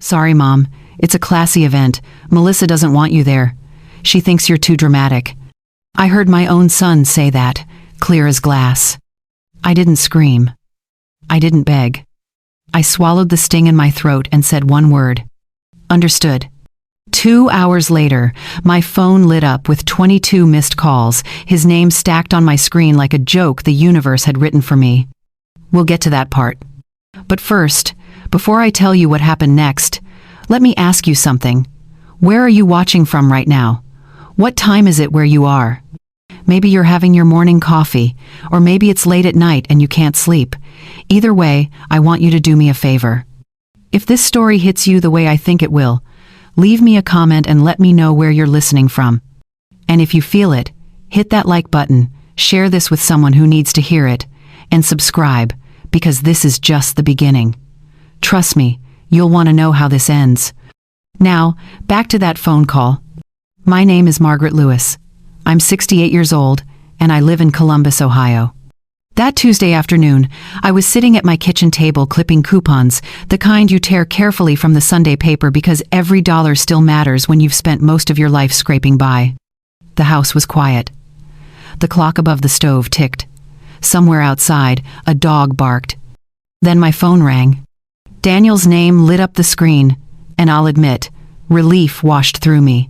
Sorry, Mom. It's a classy event. Melissa doesn't want you there. She thinks you're too dramatic. I heard my own son say that, clear as glass. I didn't scream. I didn't beg. I swallowed the sting in my throat and said one word. Understood. 2 hours later, my phone lit up with 22 missed calls, his name stacked on my screen like a joke the universe had written for me. We'll get to that part. But first, before I tell you what happened next, let me ask you something. Where are you watching from right now? What time is it where you are? Maybe you're having your morning coffee, or maybe it's late at night and you can't sleep. Either way, I want you to do me a favor. If this story hits you the way I think it will, leave me a comment and let me know where you're listening from. And if you feel it, hit that like button, share this with someone who needs to hear it, and subscribe, because this is just the beginning. Trust me, you'll want to know how this ends. Now, back to that phone call. My name is Margaret Lewis. I'm 68 years old, and I live in Columbus, Ohio. That Tuesday afternoon, I was sitting at my kitchen table clipping coupons, the kind you tear carefully from the Sunday paper because every dollar still matters when you've spent most of your life scraping by. The house was quiet. The clock above the stove ticked. Somewhere outside, a dog barked. Then my phone rang. Daniel's name lit up the screen, and I'll admit, relief washed through me.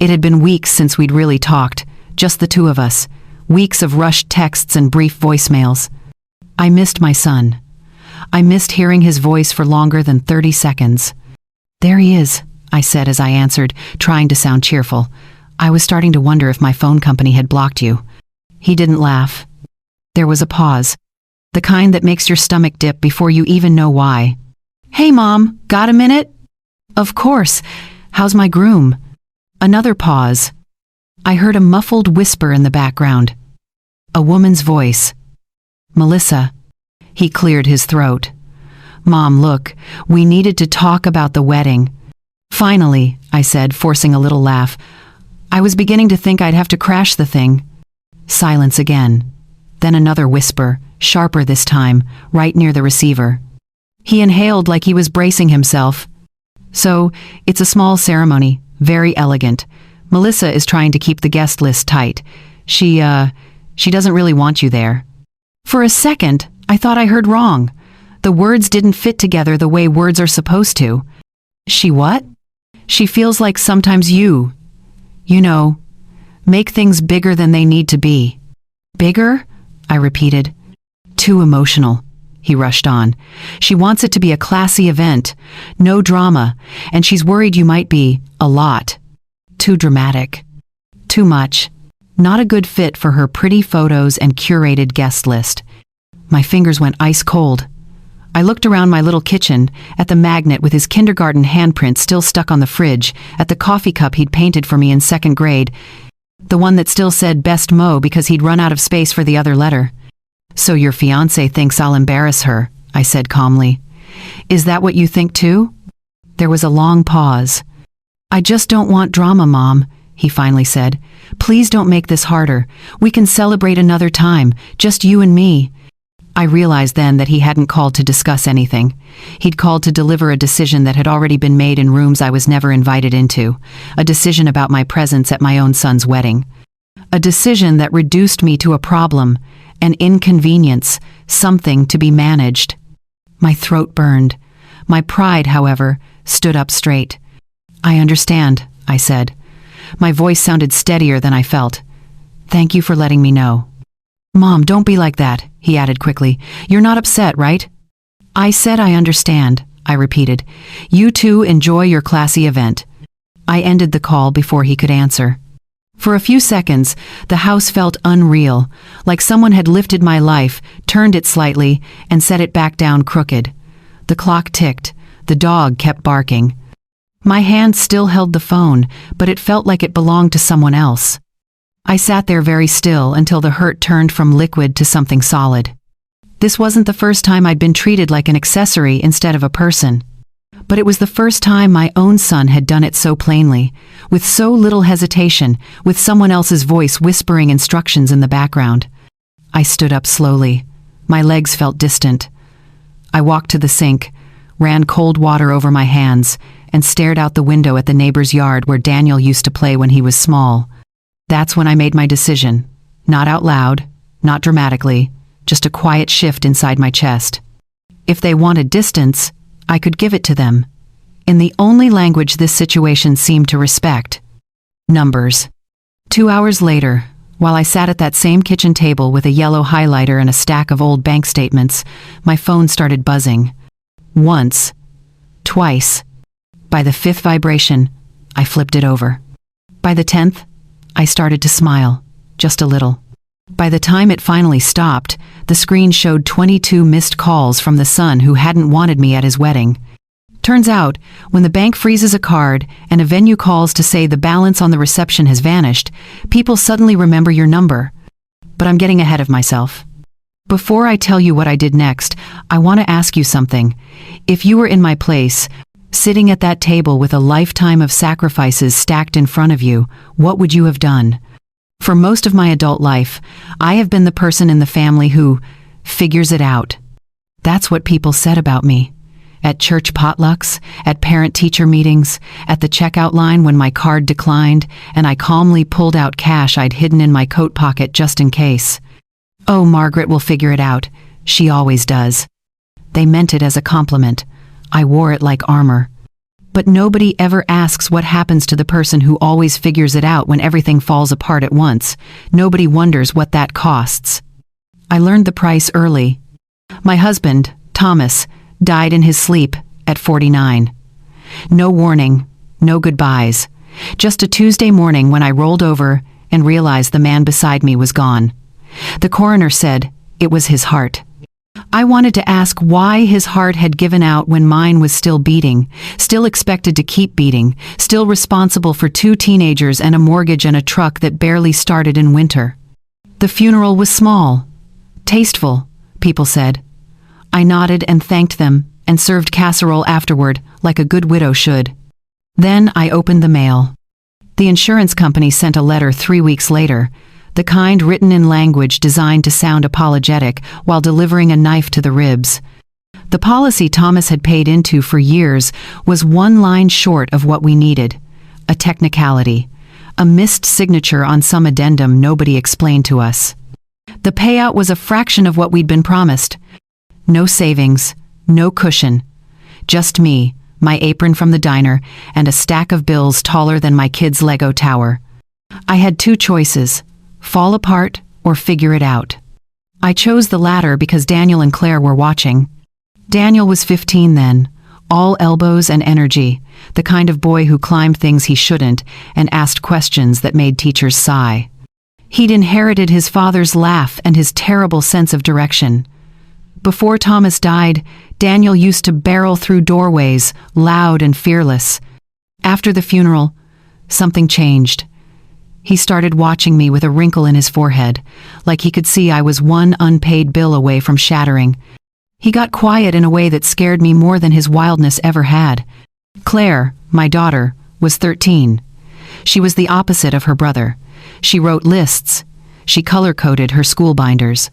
It had been weeks since we'd really talked, just the two of us, weeks of rushed texts and brief voicemails. I missed my son. I missed hearing his voice for longer than 30 seconds. There he is, I said as I answered, trying to sound cheerful. I was starting to wonder if my phone company had blocked you. He didn't laugh. There was a pause, the kind that makes your stomach dip before you even know why. Hey, Mom, got a minute? Of course. How's my groom? Another pause. I heard a muffled whisper in the background. A woman's voice. Melissa. He cleared his throat. Mom, look, we needed to talk about the wedding. Finally, I said, forcing a little laugh. I was beginning to think I'd have to crash the thing. Silence again. Then another whisper, sharper this time, right near the receiver. He inhaled like he was bracing himself. So, it's a small ceremony, very elegant. Melissa is trying to keep the guest list tight. She doesn't really want you there. For a second, I thought I heard wrong. The words didn't fit together the way words are supposed to. She what? She feels like sometimes you know, make things bigger than they need to be. Bigger? I repeated. Too emotional. He rushed on. She wants it to be a classy event, no drama, and she's worried you might be, a lot. Too dramatic. Too much. Not a good fit for her pretty photos and curated guest list. My fingers went ice cold. I looked around my little kitchen, at the magnet with his kindergarten handprint still stuck on the fridge, at the coffee cup he'd painted for me in 2nd grade, the one that still said Best Mo because he'd run out of space for the other letter. So your fiance thinks I'll embarrass her, I said calmly. Is that what you think too? There was a long pause. I just don't want drama, Mom, he finally said. Please don't make this harder. We can celebrate another time, just you and me. I realized then that he hadn't called to discuss anything. He'd called to deliver a decision that had already been made in rooms I was never invited into, a decision about my presence at my own son's wedding. A decision that reduced me to a problem, an inconvenience, something to be managed. My throat burned. My pride, however, stood up straight. I understand, I said. My voice sounded steadier than I felt. Thank you for letting me know. Mom, don't be like that, he added quickly. You're not upset, right? I said I understand, I repeated. You two enjoy your classy event. I ended the call before he could answer. For a few seconds, the house felt unreal, like someone had lifted my life, turned it slightly, and set it back down crooked. The clock ticked. The dog kept barking. My hand still held the phone, but it felt like it belonged to someone else. I sat there very still until the hurt turned from liquid to something solid. This wasn't the first time I'd been treated like an accessory instead of a person. But it was the first time my own son had done it so plainly, with so little hesitation, with someone else's voice whispering instructions in the background. I stood up slowly. My legs felt distant. I walked to the sink, ran cold water over my hands, and stared out the window at the neighbor's yard where Daniel used to play when he was small. That's when I made my decision. Not out loud, not dramatically, just a quiet shift inside my chest. If they wanted distance, I could give it to them. In the only language this situation seemed to respect. Numbers. 2 hours later, while I sat at that same kitchen table with a yellow highlighter and a stack of old bank statements, my phone started buzzing. Once. Twice. By the fifth vibration, I flipped it over. By the 10th, I started to smile, just a little. By the time it finally stopped, the screen showed 22 missed calls from the son who hadn't wanted me at his wedding. Turns out, when the bank freezes a card and a venue calls to say the balance on the reception has vanished, people suddenly remember your number. But I'm getting ahead of myself. Before I tell you what I did next, I want to ask you something. If you were in my place, sitting at that table with a lifetime of sacrifices stacked in front of you, what would you have done? For most of my adult life, I have been the person in the family who figures it out. That's what people said about me. At church potlucks, at parent-teacher meetings, at the checkout line when my card declined, and I calmly pulled out cash I'd hidden in my coat pocket just in case. Oh, Margaret will figure it out. She always does. They meant it as a compliment. I wore it like armor. But nobody ever asks what happens to the person who always figures it out when everything falls apart at once. Nobody wonders what that costs. I learned the price early. My husband, Thomas, died in his sleep at 49. No warning, no goodbyes. Just a Tuesday morning when I rolled over and realized the man beside me was gone. The coroner said it was his heart. I wanted to ask why his heart had given out when mine was still beating, still expected to keep beating, still responsible for 2 teenagers and a mortgage and a truck that barely started in winter. The funeral was small. Tasteful, people said. I nodded and thanked them and served casserole afterward like a good widow should. Then I opened the mail. The insurance company sent a letter 3 weeks later, the kind written in language designed to sound apologetic while delivering a knife to the ribs. The policy Thomas had paid into for years was 1 line short of what we needed. A technicality. A missed signature on some addendum nobody explained to us. The payout was a fraction of what we'd been promised. No savings, no cushion. Just me, my apron from the diner, and a stack of bills taller than my kid's Lego tower. I had 2 choices. Fall apart or figure it out. I chose the latter because Daniel and Claire were watching. Daniel was 15 then, all elbows and energy, the kind of boy who climbed things he shouldn't and asked questions that made teachers sigh. He'd inherited his father's laugh and his terrible sense of direction. Before Thomas died, Daniel used to barrel through doorways, loud and fearless. After the funeral, something changed. He started watching me with a wrinkle in his forehead, like he could see I was 1 unpaid bill away from shattering. He got quiet in a way that scared me more than his wildness ever had. Claire, my daughter, was 13. She was the opposite of her brother. She wrote lists. She color-coded her school binders.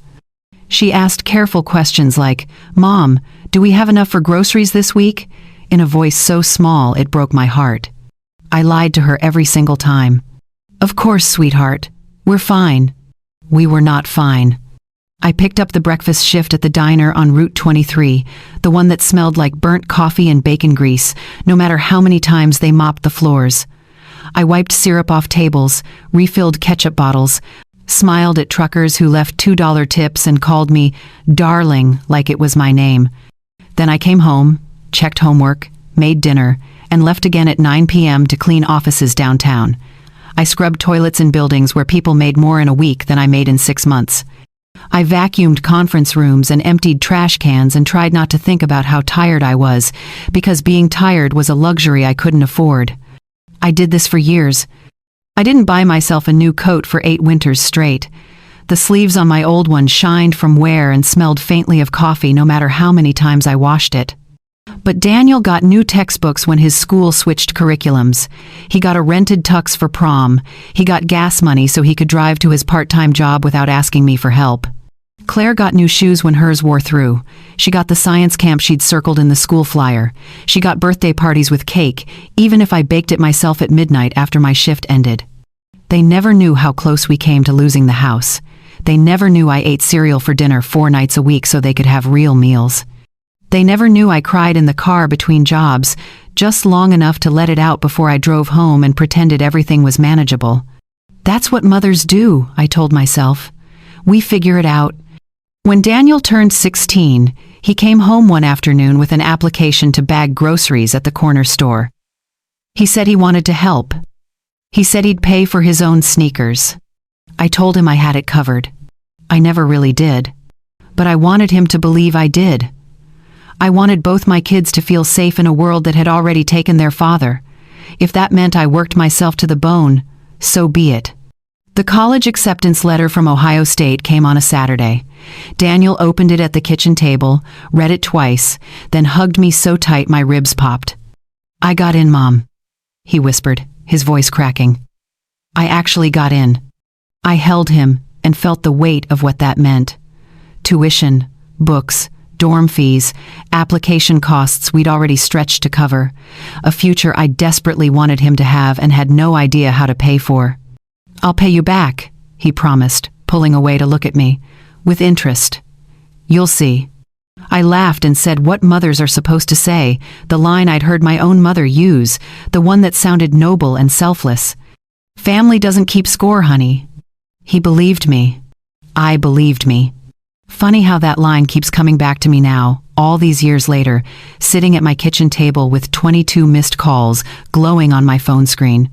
She asked careful questions like, "Mom, do we have enough for groceries this week?" in a voice so small it broke my heart. I lied to her every single time. "Of course, sweetheart. We're fine." We were not fine. I picked up the breakfast shift at the diner on Route 23, the one that smelled like burnt coffee and bacon grease, no matter how many times they mopped the floors. I wiped syrup off tables, refilled ketchup bottles, smiled at truckers who left $2 tips and called me darling like it was my name. Then I came home, checked homework, made dinner, and left again at 9 p.m. to clean offices downtown. I scrubbed toilets in buildings where people made more in a week than I made in 6 months. I vacuumed conference rooms and emptied trash cans and tried not to think about how tired I was, because being tired was a luxury I couldn't afford. I did this for years. I didn't buy myself a new coat for 8 winters straight. The sleeves on my old one shined from wear and smelled faintly of coffee no matter how many times I washed it. But Daniel got new textbooks when his school switched curriculums. He got a rented tux for prom. He got gas money so he could drive to his part-time job without asking me for help. Claire got new shoes when hers wore through. She got the science camp she'd circled in the school flyer. She got birthday parties with cake, even if I baked it myself at midnight after my shift ended. They never knew how close we came to losing the house. They never knew I ate cereal for dinner 4 nights a week so they could have real meals. They never knew I cried in the car between jobs, just long enough to let it out before I drove home and pretended everything was manageable. That's what mothers do, I told myself. We figure it out. When Daniel turned 16, he came home one afternoon with an application to bag groceries at the corner store. He said he wanted to help. He said he'd pay for his own sneakers. I told him I had it covered. I never really did. But I wanted him to believe I did. I wanted both my kids to feel safe in a world that had already taken their father. If that meant I worked myself to the bone, so be it. The college acceptance letter from Ohio State came on a Saturday. Daniel opened it at the kitchen table, read it twice, then hugged me so tight my ribs popped. "I got in, Mom," he whispered, his voice cracking. I actually got in. I held him and felt the weight of what that meant. Tuition, books, dorm fees, application costs we'd already stretched to cover, a future I desperately wanted him to have and had no idea how to pay for. "I'll pay you back," he promised, pulling away to look at me, "with interest. You'll see." I laughed and said what mothers are supposed to say, the line I'd heard my own mother use, the one that sounded noble and selfless. "Family doesn't keep score, honey." He believed me. I believed me. Funny how that line keeps coming back to me now, all these years later, sitting at my kitchen table with 22 missed calls glowing on my phone screen.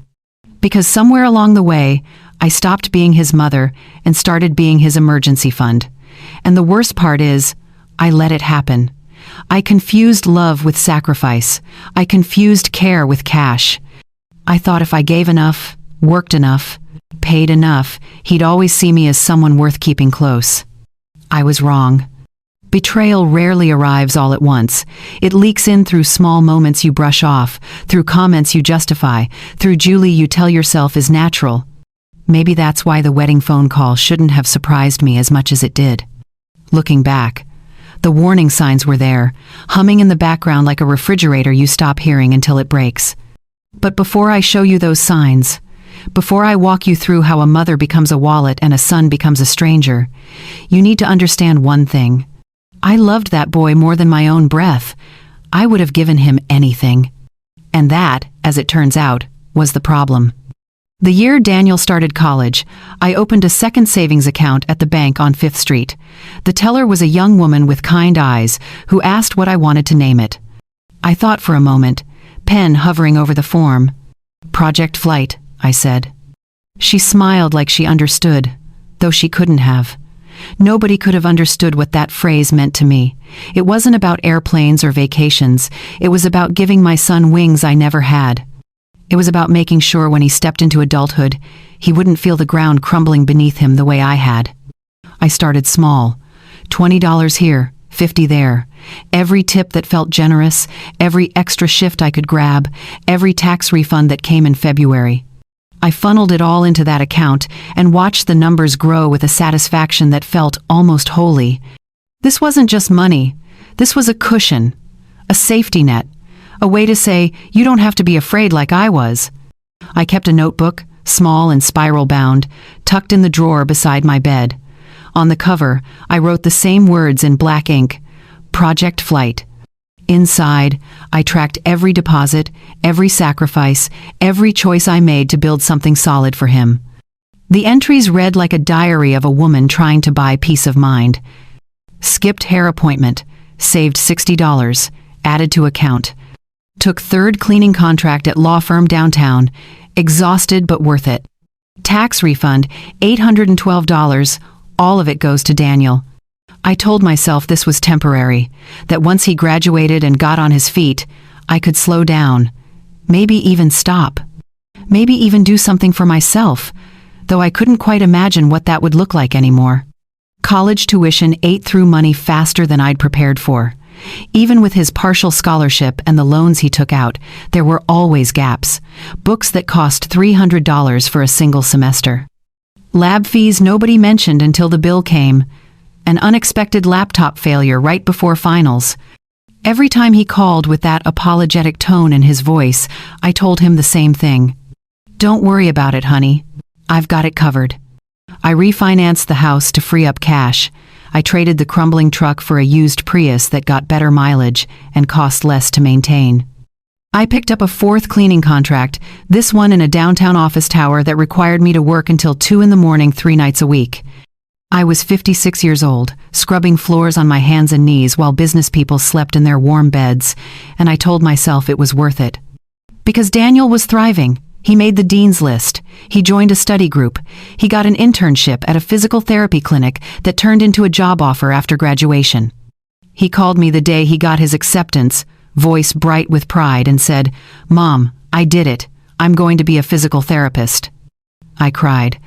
Because somewhere along the way, I stopped being his mother and started being his emergency fund. And the worst part is, I let it happen. I confused love with sacrifice. I confused care with cash. I thought if I gave enough, worked enough, paid enough, he'd always see me as someone worth keeping close. I was wrong. Betrayal rarely arrives all at once. It leaks in through small moments you brush off, through comments you justify, through Julie you tell yourself is natural. Maybe that's why the wedding phone call shouldn't have surprised me as much as it did. Looking back, the warning signs were there, humming in the background like a refrigerator you stop hearing until it breaks. But before I show you those signs, before I walk you through how a mother becomes a wallet and a son becomes a stranger, you need to understand one thing. I loved that boy more than my own breath. I would have given him anything. And that, as it turns out, was the problem. The year Daniel started college, I opened a second savings account at the bank on 5th Street. The teller was a young woman with kind eyes who asked what I wanted to name it. I thought for a moment, pen hovering over the form. "Project Flight," I said. She smiled like she understood, though she couldn't have. Nobody could have understood what that phrase meant to me. It wasn't about airplanes or vacations. It was about giving my son wings I never had. It was about making sure when he stepped into adulthood, he wouldn't feel the ground crumbling beneath him the way I had. I started small. $20 here, $50 there. Every tip that felt generous, every extra shift I could grab, every tax refund that came in February. I funneled it all into that account and watched the numbers grow with a satisfaction that felt almost holy. This wasn't just money. This was a cushion, a safety net, a way to say, you don't have to be afraid like I was. I kept a notebook, small and spiral bound, tucked in the drawer beside my bed. On the cover, I wrote the same words in black ink, Project Flight. Inside, I tracked every deposit, every sacrifice, every choice I made to build something solid for him. The entries read like a diary of a woman trying to buy peace of mind. Skipped hair appointment, saved $60, added to account. Took third cleaning contract at law firm downtown, exhausted but worth it. Tax refund, $812, all of it goes to Daniel. I told myself this was temporary, that once he graduated and got on his feet, I could slow down, maybe even stop, maybe even do something for myself, though I couldn't quite imagine what that would look like anymore. College tuition ate through money faster than I'd prepared for. Even with his partial scholarship and the loans he took out, there were always gaps. Books that cost $300 for a single semester. Lab fees nobody mentioned until the bill came. An unexpected laptop failure right before finals. Every time he called with that apologetic tone in his voice, I told him the same thing. Don't worry about it, honey. I've got it covered. I refinanced the house to free up cash. I traded the crumbling truck for a used Prius that got better mileage and cost less to maintain. I picked up a fourth cleaning contract, this one in a downtown office tower that required me to work until 2 a.m. 3 nights a week. I was 56 years old, scrubbing floors on my hands and knees while business people slept in their warm beds, and I told myself it was worth it. Because Daniel was thriving. He made the dean's list. He joined a study group. He got an internship at a physical therapy clinic that turned into a job offer after graduation. He called me the day he got his acceptance, voice bright with pride, and said, "Mom, I did it. I'm going to be a physical therapist." I cried.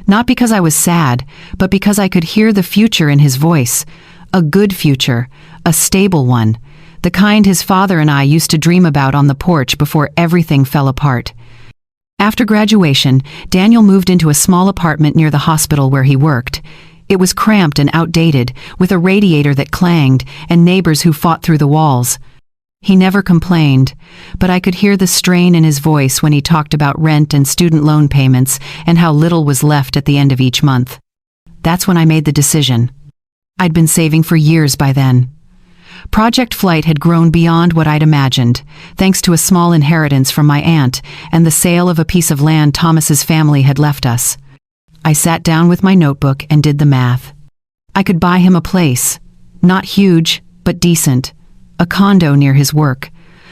Not because I was sad, but because I could hear the future in his voice. A good future, a stable one, the kind his father and I used to dream about on the porch before everything fell apart. After graduation, Daniel moved into a small apartment near the hospital where he worked. It was cramped and outdated, with a radiator that clanged and neighbors who fought through the walls. He never complained, but I could hear the strain in his voice when he talked about rent and student loan payments and how little was left at the end of each month. That's when I made the decision. I'd been saving for years by then. Project Flight had grown beyond what I'd imagined, thanks to a small inheritance from my aunt and the sale of a piece of land Thomas's family had left us. I sat down with my notebook and did the math. I could buy him a place, not huge, but decent, a condo near his work,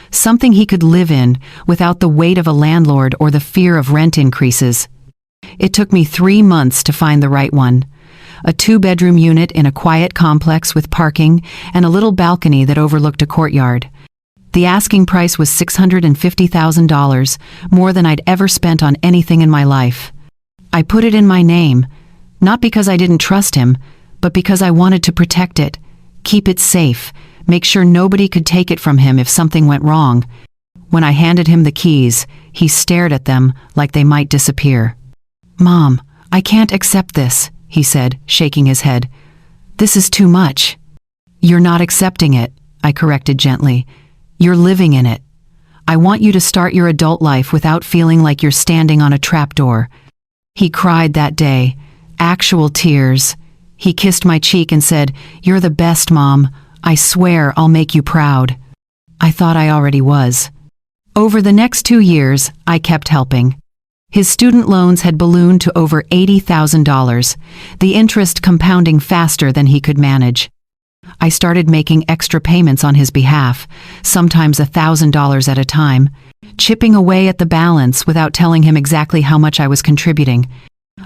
something he could live in without the weight of a landlord or the fear of rent increases. It took me 3 months to find the right one. A 2-bedroom unit in a quiet complex with parking and a little balcony that overlooked a courtyard. The asking price was $650,000, more than I'd ever spent on anything in my life. I put it in my name, not because I didn't trust him, but because I wanted to protect it, keep it safe, make sure nobody could take it from him if something went wrong. When I handed him the keys, he stared at them like they might disappear. "Mom, I can't accept this," he said, shaking his head. "This is too much." "You're not accepting it," I corrected gently. "You're living in it. I want you to start your adult life without feeling like you're standing on a trapdoor." He cried that day, actual tears. He kissed my cheek and said, "You're the best, Mom. I swear I'll make you proud." I thought I already was. Over the next 2 years, I kept helping. His student loans had ballooned to over $80,000, the interest compounding faster than he could manage. I started making extra payments on his behalf, sometimes $1,000 at a time, chipping away at the balance without telling him exactly how much I was contributing.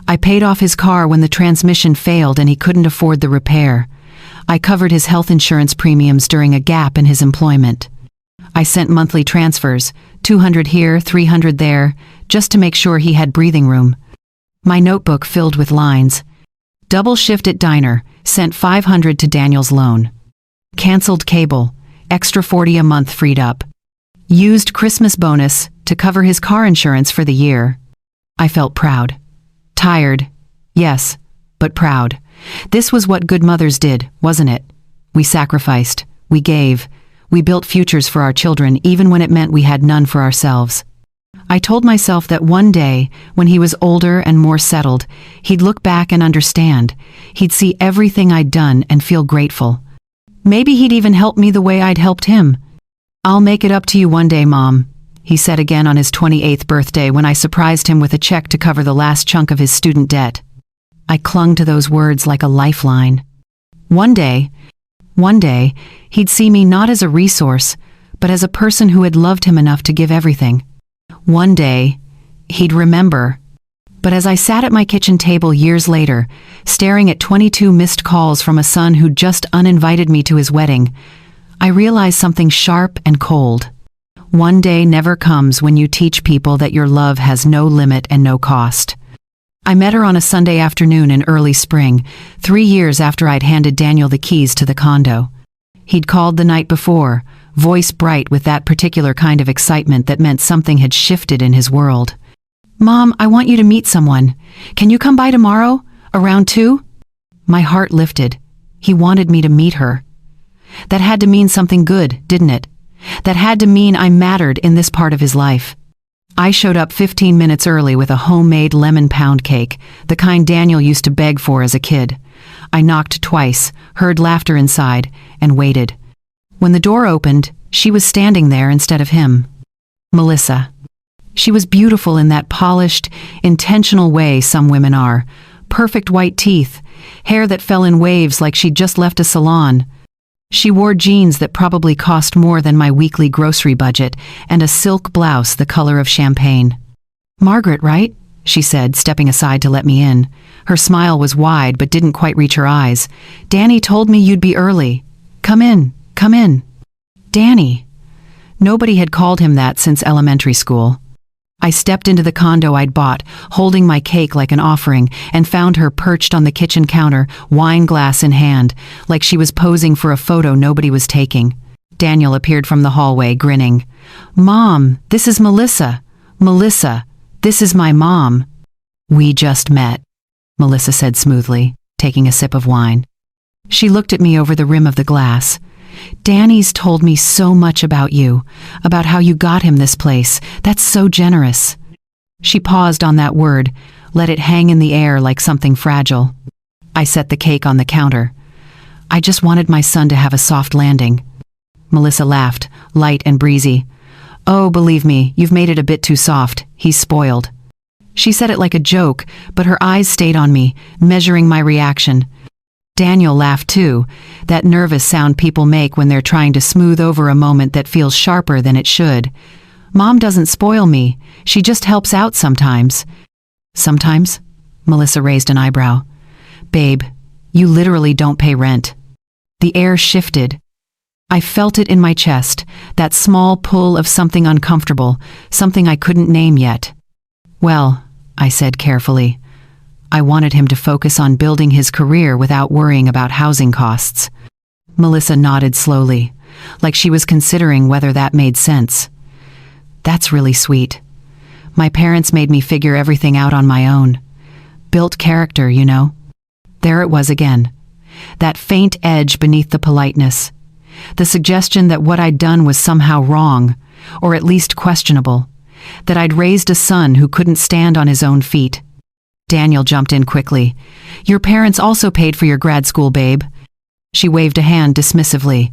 I paid off his car when the transmission failed and he couldn't afford the repair. I covered his health insurance premiums during a gap in his employment. I sent monthly transfers, 200 here, 300 there, just to make sure he had breathing room. My notebook filled with lines. Double shift at diner, sent 500 to Daniel's loan. Cancelled cable, extra 40 a month freed up. Used Christmas bonus to cover his car insurance for the year. I felt proud. Tired, yes, but proud. This was what good mothers did, wasn't it? We sacrificed, we gave, we built futures for our children even when it meant we had none for ourselves. I told myself that one day, when he was older and more settled, he'd look back and understand. He'd see everything I'd done and feel grateful. Maybe he'd even help me the way I'd helped him. "I'll make it up to you one day, Mom," he said again on his 28th birthday when I surprised him with a check to cover the last chunk of his student debt. I clung to those words like a lifeline. One day, he'd see me not as a resource, but as a person who had loved him enough to give everything. One day, he'd remember. But as I sat at my kitchen table years later, staring at 22 missed calls from a son who'd just uninvited me to his wedding, I realized something sharp and cold. One day never comes when you teach people that your love has no limit and no cost. I met her on a Sunday afternoon in early spring, 3 years after I'd handed Daniel the keys to the condo. He'd called the night before, voice bright with that particular kind of excitement that meant something had shifted in his world. "Mom, I want you to meet someone. Can you come by tomorrow? Around 2?" My heart lifted. He wanted me to meet her. That had to mean something good, didn't it? That had to mean I mattered in this part of his life. I showed up 15 minutes early with a homemade lemon pound cake, the kind Daniel used to beg for as a kid. I knocked twice, heard laughter inside, and waited. When the door opened, she was standing there instead of him. Melissa. She was beautiful in that polished, intentional way some women are. Perfect white teeth, hair that fell in waves like she'd just left a salon. She wore jeans that probably cost more than my weekly grocery budget, and a silk blouse the color of champagne. "Margaret, right?" she said, stepping aside to let me in. Her smile was wide but didn't quite reach her eyes. "Danny told me you'd be early. Come in, come in." Danny. Nobody had called him that since elementary school. I stepped into the condo I'd bought, holding my cake like an offering, and found her perched on the kitchen counter, wine glass in hand, like she was posing for a photo nobody was taking. Daniel appeared from the hallway, grinning. "Mom, this is Melissa. Melissa, this is my mom." "We just met," Melissa said smoothly, taking a sip of wine. She looked at me over the rim of the glass. "Danny's told me so much about you, about how you got him this place. That's so generous." She paused on that word, let it hang in the air like something fragile. I set the cake on the counter. "I just wanted my son to have a soft landing." Melissa laughed, light and breezy. "Oh, believe me, you've made it a bit too soft. He's spoiled." She said it like a joke, but her eyes stayed on me, measuring my reaction. Daniel laughed too, that nervous sound people make when they're trying to smooth over a moment that feels sharper than it should. "Mom doesn't spoil me. She just helps out sometimes." "Sometimes?" Melissa raised an eyebrow. "Babe, you literally don't pay rent." The air shifted. I felt it in my chest, that small pull of something uncomfortable, something I couldn't name yet. "Well," I said carefully, I wanted him to focus on building his career without worrying about housing costs. Melissa nodded slowly, like she was considering whether that made sense. "That's really sweet. My parents made me figure everything out on my own. Built character, you know." There it was again. That faint edge beneath the politeness. The suggestion that what I'd done was somehow wrong, or at least questionable. That I'd raised a son who couldn't stand on his own feet. Daniel jumped in quickly. "Your parents also paid for your grad school, babe." She waved a hand dismissively.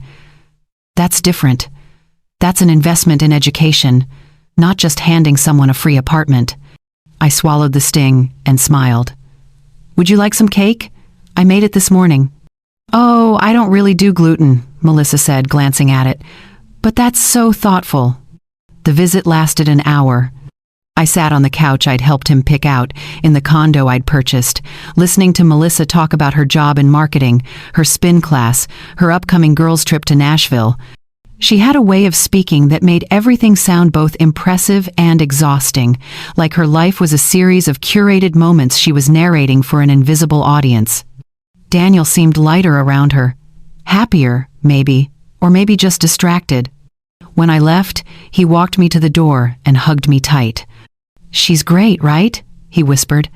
"That's different. That's an investment in education, not just handing someone a free apartment." I swallowed the sting and smiled. "Would you like some cake? I made it this morning." "Oh, I don't really do gluten," Melissa said, glancing at it. "But that's so thoughtful." The visit lasted an hour. I sat on the couch I'd helped him pick out in the condo I'd purchased, listening to Melissa talk about her job in marketing, her spin class, her upcoming girls' trip to Nashville. She had a way of speaking that made everything sound both impressive and exhausting, like her life was a series of curated moments she was narrating for an invisible audience. Daniel seemed lighter around her. Happier, maybe, or maybe just distracted. When I left, he walked me to the door and hugged me tight. "She's great, right?" he whispered.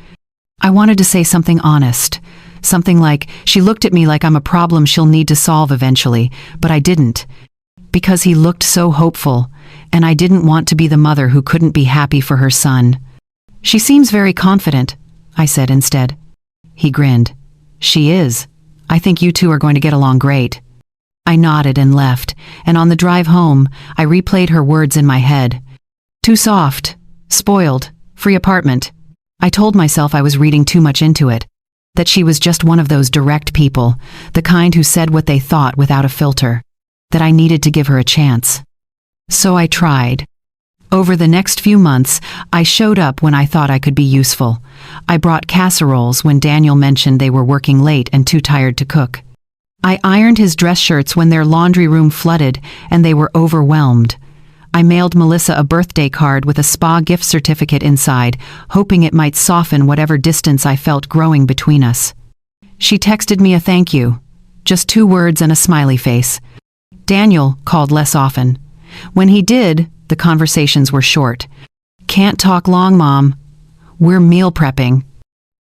I wanted to say something honest, something like, "She looked at me like I'm a problem she'll need to solve eventually," but I didn't, because he looked so hopeful, and I didn't want to be the mother who couldn't be happy for her son. "She seems very confident," I said instead. He grinned. "She is. I think you two are going to get along great." I nodded and left, and on the drive home, I replayed her words in my head. Too soft. Spoiled. Free apartment. I told myself I was reading too much into it. That she was just one of those direct people, the kind who said what they thought without a filter. That I needed to give her a chance. So I tried. Over the next few months, I showed up when I thought I could be useful. I brought casseroles when Daniel mentioned they were working late and too tired to cook. I ironed his dress shirts when their laundry room flooded and they were overwhelmed. I mailed Melissa a birthday card with a spa gift certificate inside, hoping it might soften whatever distance I felt growing between us. She texted me a thank you. Just 2 words and a smiley face. Daniel called less often. When he did, the conversations were short. "Can't talk long, Mom. We're meal prepping."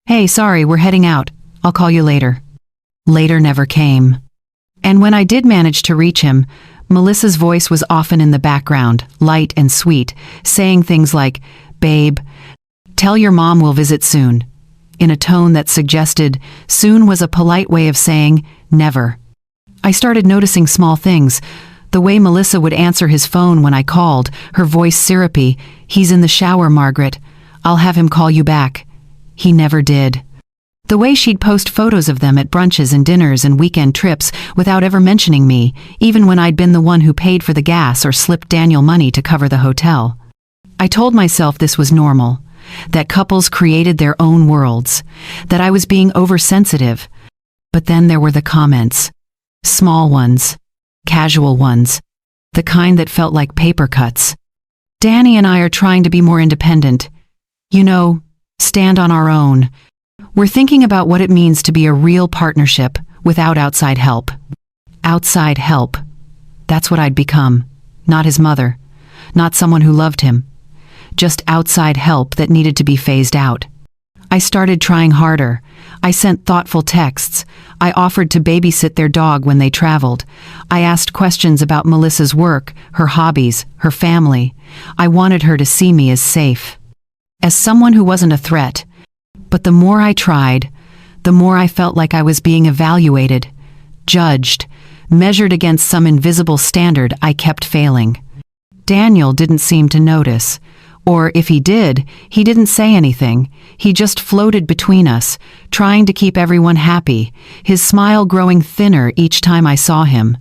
"Hey, sorry, we're heading out. I'll call you later." later never came. And when I did manage to reach him, Melissa's voice was often in the background, light and sweet, saying things like, "Babe, tell your mom we'll visit soon," in a tone that suggested soon was a polite way of saying never. I started noticing small things. The way Melissa would answer his phone when I called, her voice syrupy, "He's in the shower, Margaret. I'll have him call you back." He never did. The way she'd post photos of them at brunches and dinners and weekend trips without ever mentioning me, even when I'd been the one who paid for the gas or slipped Daniel money to cover the hotel. I told myself this was normal, that couples created their own worlds, that I was being oversensitive. But then there were the comments. Small ones. Casual ones. The kind that felt like paper cuts. "Danny and I are trying to be more independent. You know, stand on our own. We're thinking about what it means to be a real partnership without outside help." Outside help. That's what I'd become. Not his mother. Not someone who loved him. Just outside help that needed to be phased out. I started trying harder. I sent thoughtful texts. I offered to babysit their dog when they traveled. I asked questions about Melissa's work, her hobbies, her family. I wanted her to see me as safe. As someone who wasn't a threat. But the more I tried, the more I felt like I was being evaluated, judged, measured against some invisible standard. I kept failing. Daniel didn't seem to notice. Or if he did, he didn't say anything. He just floated between us, trying to keep everyone happy, his smile growing thinner each time I saw him.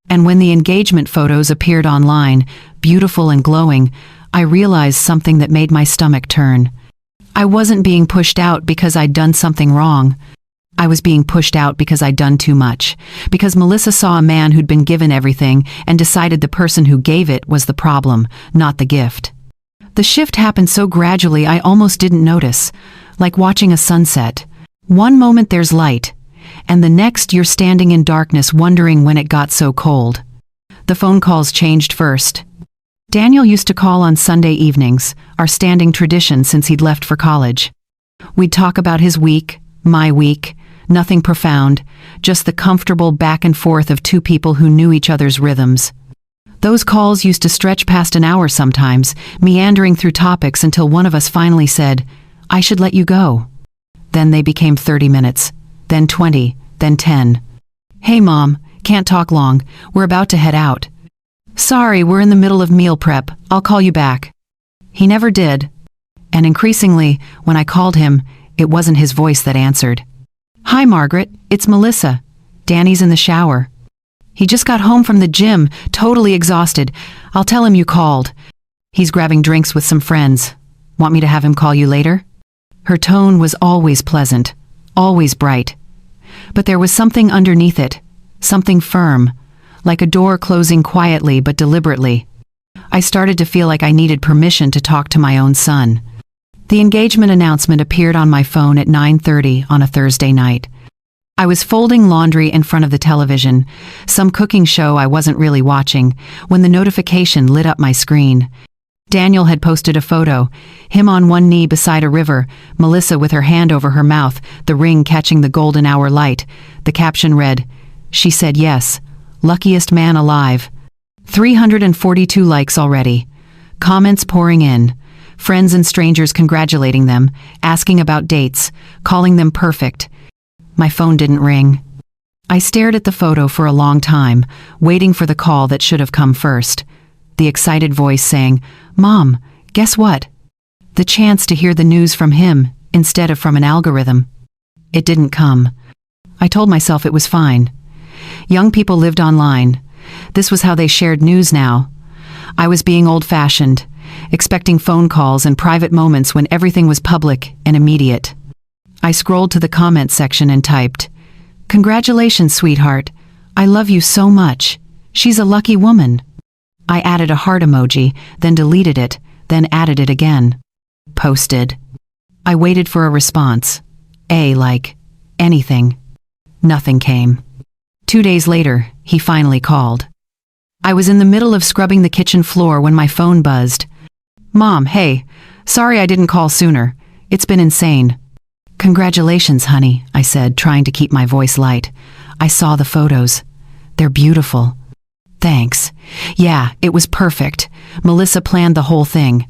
And when the engagement photos appeared online, beautiful and glowing, I realized something that made my stomach turn. I wasn't being pushed out because I'd done something wrong. I was being pushed out because I'd done too much. Because Melissa saw a man who'd been given everything and decided the person who gave it was the problem, not the gift. The shift happened so gradually I almost didn't notice, like watching a sunset. One moment there's light, and the next you're standing in darkness wondering when it got so cold. The phone calls changed first. Daniel used to call on Sunday evenings, our standing tradition since he'd left for college. We'd talk about his week, my week, nothing profound, just the comfortable back and forth of two people who knew each other's rhythms. Those calls used to stretch past an hour sometimes, meandering through topics until one of us finally said, "I should let you go." Then they became 30 minutes, then 20, then 10. "Hey Mom, can't talk long, we're about to head out." "Sorry, we're in the middle of meal prep, I'll call you back." He never did. And increasingly, when I called him, it wasn't his voice that answered. "Hi Margaret, it's Melissa. Danny's in the shower. He just got home from the gym, totally exhausted. I'll tell him you called. He's grabbing drinks with some friends. Want me to have him call you later?" Her tone was always pleasant, always bright. But there was something underneath it, something firm, like a door closing quietly but deliberately. I started to feel like I needed permission to talk to my own son. The engagement announcement appeared on my phone at 9:30 on a Thursday night. I was folding laundry in front of the television, some cooking show I wasn't really watching, when the notification lit up my screen. Daniel had posted a photo, him on one knee beside a river, Melissa with her hand over her mouth, the ring catching the golden hour light. The caption read, "She said yes. Luckiest man alive." 342 likes already. Comments pouring in. Friends and strangers congratulating them, asking about dates, calling them perfect. My phone didn't ring. I stared at the photo for a long time, waiting for the call that should have come first. The excited voice saying, "Mom, guess what?" The chance to hear the news from him instead of from an algorithm. It didn't come. I told myself it was fine. Young people lived online. This was how they shared news now. I was being old-fashioned, expecting phone calls and private moments when everything was public and immediate. I scrolled to the comment section and typed, "Congratulations, sweetheart. I love you so much. She's a lucky woman." I added a heart emoji, then deleted it, then added it again. Posted. I waited for a response. Like, anything. Nothing came. 2 days later, he finally called. I was in the middle of scrubbing the kitchen floor when my phone buzzed. "Mom, hey, sorry I didn't call sooner. It's been insane." "Congratulations, honey," I said, trying to keep my voice light. I saw the photos. They're beautiful. Thanks. Yeah, it was perfect. Melissa planned the whole thing.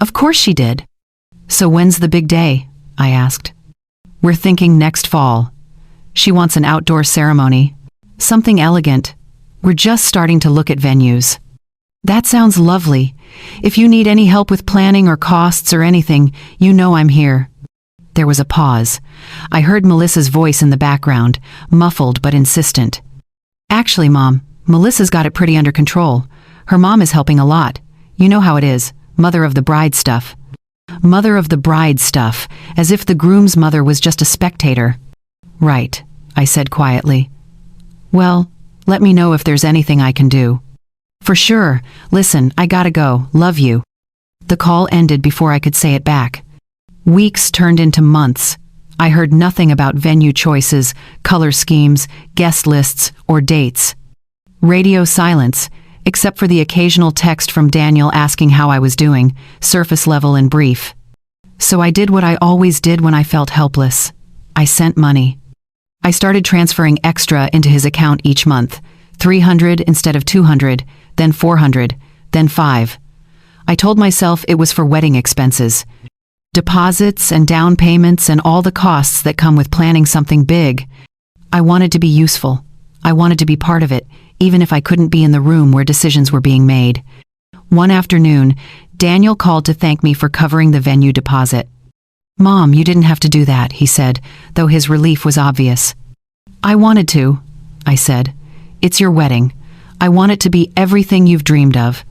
Of course she did. So when's the big day? I asked. We're thinking next fall. She wants an outdoor ceremony. Something elegant. We're just starting to look at venues. That sounds lovely. If you need any help with planning or costs or anything, you know I'm here. There was a pause. I heard Melissa's voice in the background, muffled but insistent. Actually, Mom, Melissa's got it pretty under control. Her mom is helping a lot. You know how it is, mother of the bride stuff. Mother of the bride stuff, as if the groom's mother was just a spectator. Right, I said quietly. Well, let me know if there's anything I can do. For sure. Listen, I gotta go. Love you. The call ended before I could say it back. Weeks turned into months. I heard nothing about venue choices, color schemes, guest lists, or dates. Radio silence, except for the occasional text from Daniel asking how I was doing, surface level and brief. So I did what I always did when I felt helpless. I sent money. I started transferring extra into his account each month, 300 instead of 200, then 400, then 5. I told myself it was for wedding expenses. Deposits and down payments and all the costs that come with planning something big. I wanted to be useful. I wanted to be part of it, even if I couldn't be in the room where decisions were being made. One afternoon, Daniel called to thank me for covering the venue deposit. Mom, you didn't have to do that, he said, though his relief was obvious. I wanted to, I said. It's your wedding. I want it to be everything you've dreamed of.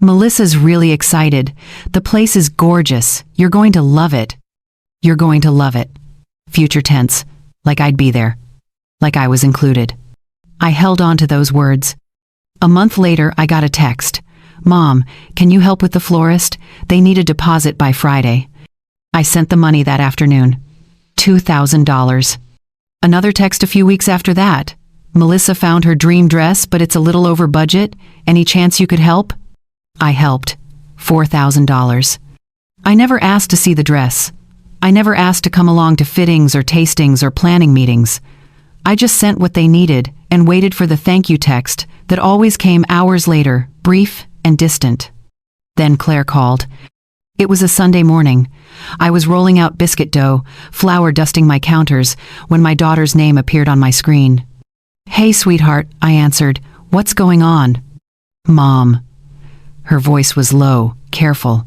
Melissa's really excited. The place is gorgeous. You're going to love it. You're going to love it. Future tense, like I'd be there. Like I was included. I held on to those words. A month later, I got a text. Mom, can you help with the florist? They need a deposit by Friday. I sent the money that afternoon. $2,000. Another text a few weeks after that. Melissa found her dream dress, but it's a little over budget. Any chance you could help? I helped. $4,000. I never asked to see the dress. I never asked to come along to fittings or tastings or planning meetings. I just sent what they needed and waited for the thank you text that always came hours later, brief and distant. Then Claire called. It was a Sunday morning. I was rolling out biscuit dough, flour dusting my counters, when my daughter's name appeared on my screen. Hey, sweetheart, I answered. What's going on? Mom. Her voice was low, careful.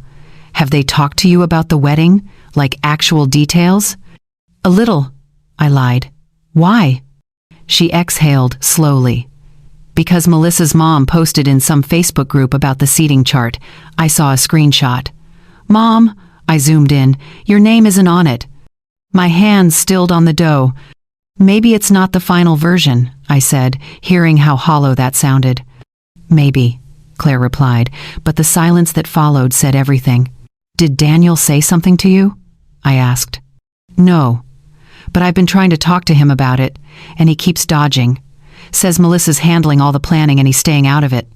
Have they talked to you about the wedding? Like actual details? A little, I lied. Why? She exhaled slowly. Because Melissa's mom posted in some Facebook group about the seating chart. I saw a screenshot. Mom, I zoomed in, your name isn't on it. My hands stilled on the dough. Maybe it's not the final version, I said, hearing how hollow that sounded. Maybe, Claire replied, but the silence that followed said everything. Did Daniel say something to you? I asked. No, but I've been trying to talk to him about it, and he keeps dodging. Says Melissa's handling all the planning and he's staying out of it.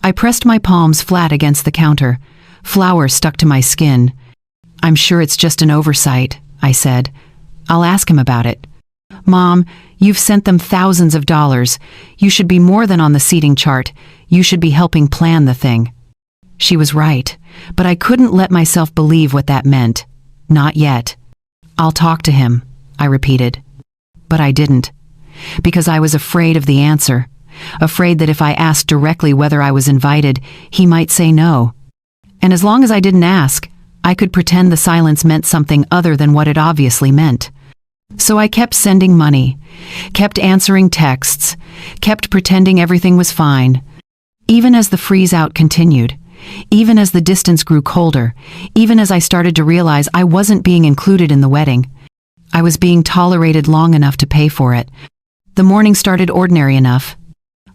I pressed my palms flat against the counter. Flour stuck to my skin. I'm sure it's just an oversight, I said. I'll ask him about it. Mom, you've sent them thousands of dollars. You should be more than on the seating chart. You should be helping plan the thing. She was right, but I couldn't let myself believe what that meant. Not yet. I'll talk to him, I repeated. But I didn't. Because I was afraid of the answer. Afraid that if I asked directly whether I was invited, he might say no. And as long as I didn't ask, I could pretend the silence meant something other than what it obviously meant. So I kept sending money, kept answering texts, kept pretending everything was fine. Even as the freeze-out continued, even as the distance grew colder, even as I started to realize I wasn't being included in the wedding, I was being tolerated long enough to pay for it. The morning started ordinary enough.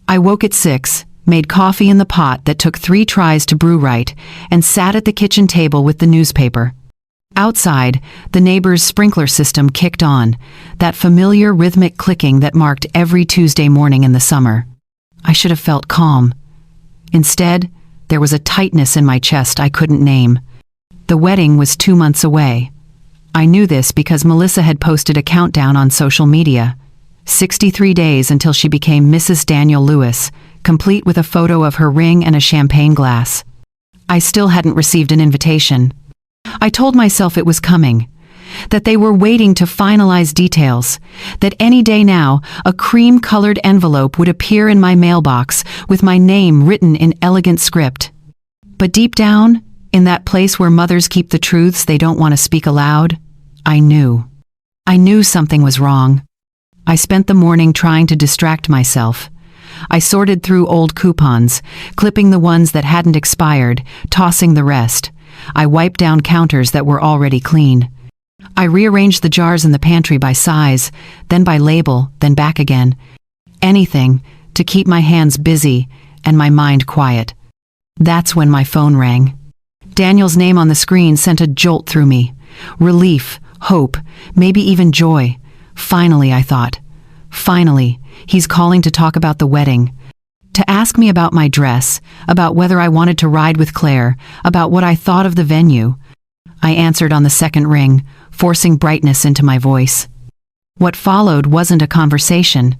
I woke at 6, made coffee in the pot that took 3 tries to brew right, and sat at the kitchen table with the newspaper. Outside, the neighbor's sprinkler system kicked on, that familiar rhythmic clicking that marked every Tuesday morning in the summer. I should have felt calm. Instead, there was a tightness in my chest I couldn't name. The wedding was 2 months away. I knew this because Melissa had posted a countdown on social media. 63 days until she became Mrs. Daniel Lewis, complete with a photo of her ring and a champagne glass. I still hadn't received an invitation. I told myself it was coming, that they were waiting to finalize details, that any day now a cream-colored envelope would appear in my mailbox with my name written in elegant script. But deep down, in that place where mothers keep the truths they don't want to speak aloud, I knew. I knew something was wrong. I spent the morning trying to distract myself. I sorted through old coupons, clipping the ones that hadn't expired, tossing the rest. I wiped down counters that were already clean. I rearranged the jars in the pantry by size, then by label, then back again. Anything to keep my hands busy and my mind quiet. That's when my phone rang. Daniel's name on the screen sent a jolt through me. Relief, hope, maybe even joy. Finally, I thought. Finally, he's calling to talk about the wedding. To ask me about my dress, about whether I wanted to ride with Claire, about what I thought of the venue. I answered on the second ring, forcing brightness into my voice. What followed wasn't a conversation.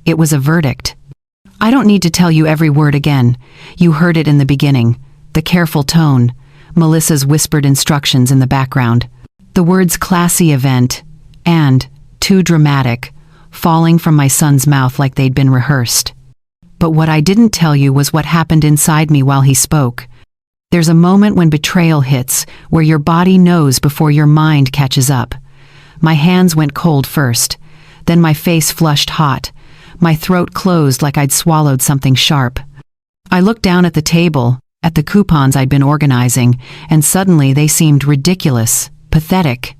It was a verdict. I don't need to tell you every word again. You heard it in the beginning. The careful tone, Melissa's whispered instructions in the background. The words classy event and too dramatic, falling from my son's mouth like they'd been rehearsed. But what I didn't tell you was what happened inside me while he spoke. There's a moment when betrayal hits, where your body knows before your mind catches up. My hands went cold first, then my face flushed hot. My throat closed like I'd swallowed something sharp. I looked down at the table, at the coupons I'd been organizing, and suddenly they seemed ridiculous, pathetic.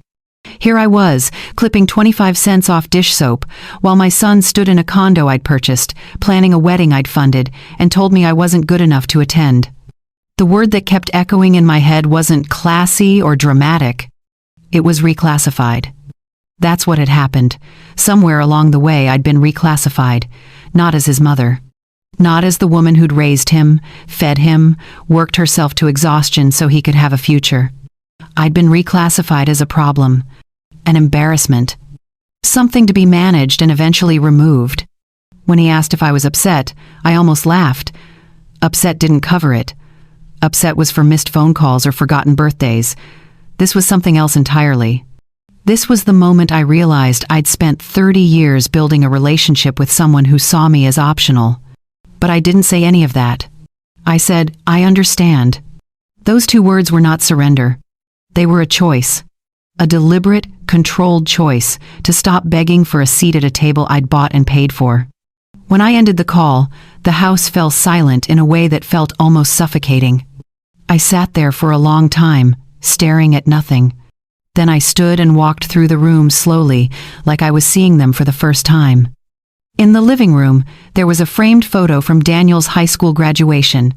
Here I was, clipping 25 cents off dish soap, while my son stood in a condo I'd purchased, planning a wedding I'd funded, and told me I wasn't good enough to attend. The word that kept echoing in my head wasn't classy or dramatic. It was reclassified. That's what had happened. Somewhere along the way I'd been reclassified, not as his mother. Not as the woman who'd raised him, fed him, worked herself to exhaustion so he could have a future. I'd been reclassified as a problem, an embarrassment, something to be managed and eventually removed. When he asked if I was upset, I almost laughed. Upset didn't cover it. Upset was for missed phone calls or forgotten birthdays. This was something else entirely. This was the moment I realized I'd spent 30 years building a relationship with someone who saw me as optional. But I didn't say any of that. I said, I understand. Those two words were not surrender. They were a choice. A deliberate, controlled choice to stop begging for a seat at a table I'd bought and paid for. When I ended the call, the house fell silent in a way that felt almost suffocating. I sat there for a long time, staring at nothing. Then I stood and walked through the room slowly, like I was seeing them for the first time. In the living room, there was a framed photo from Daniel's high school graduation.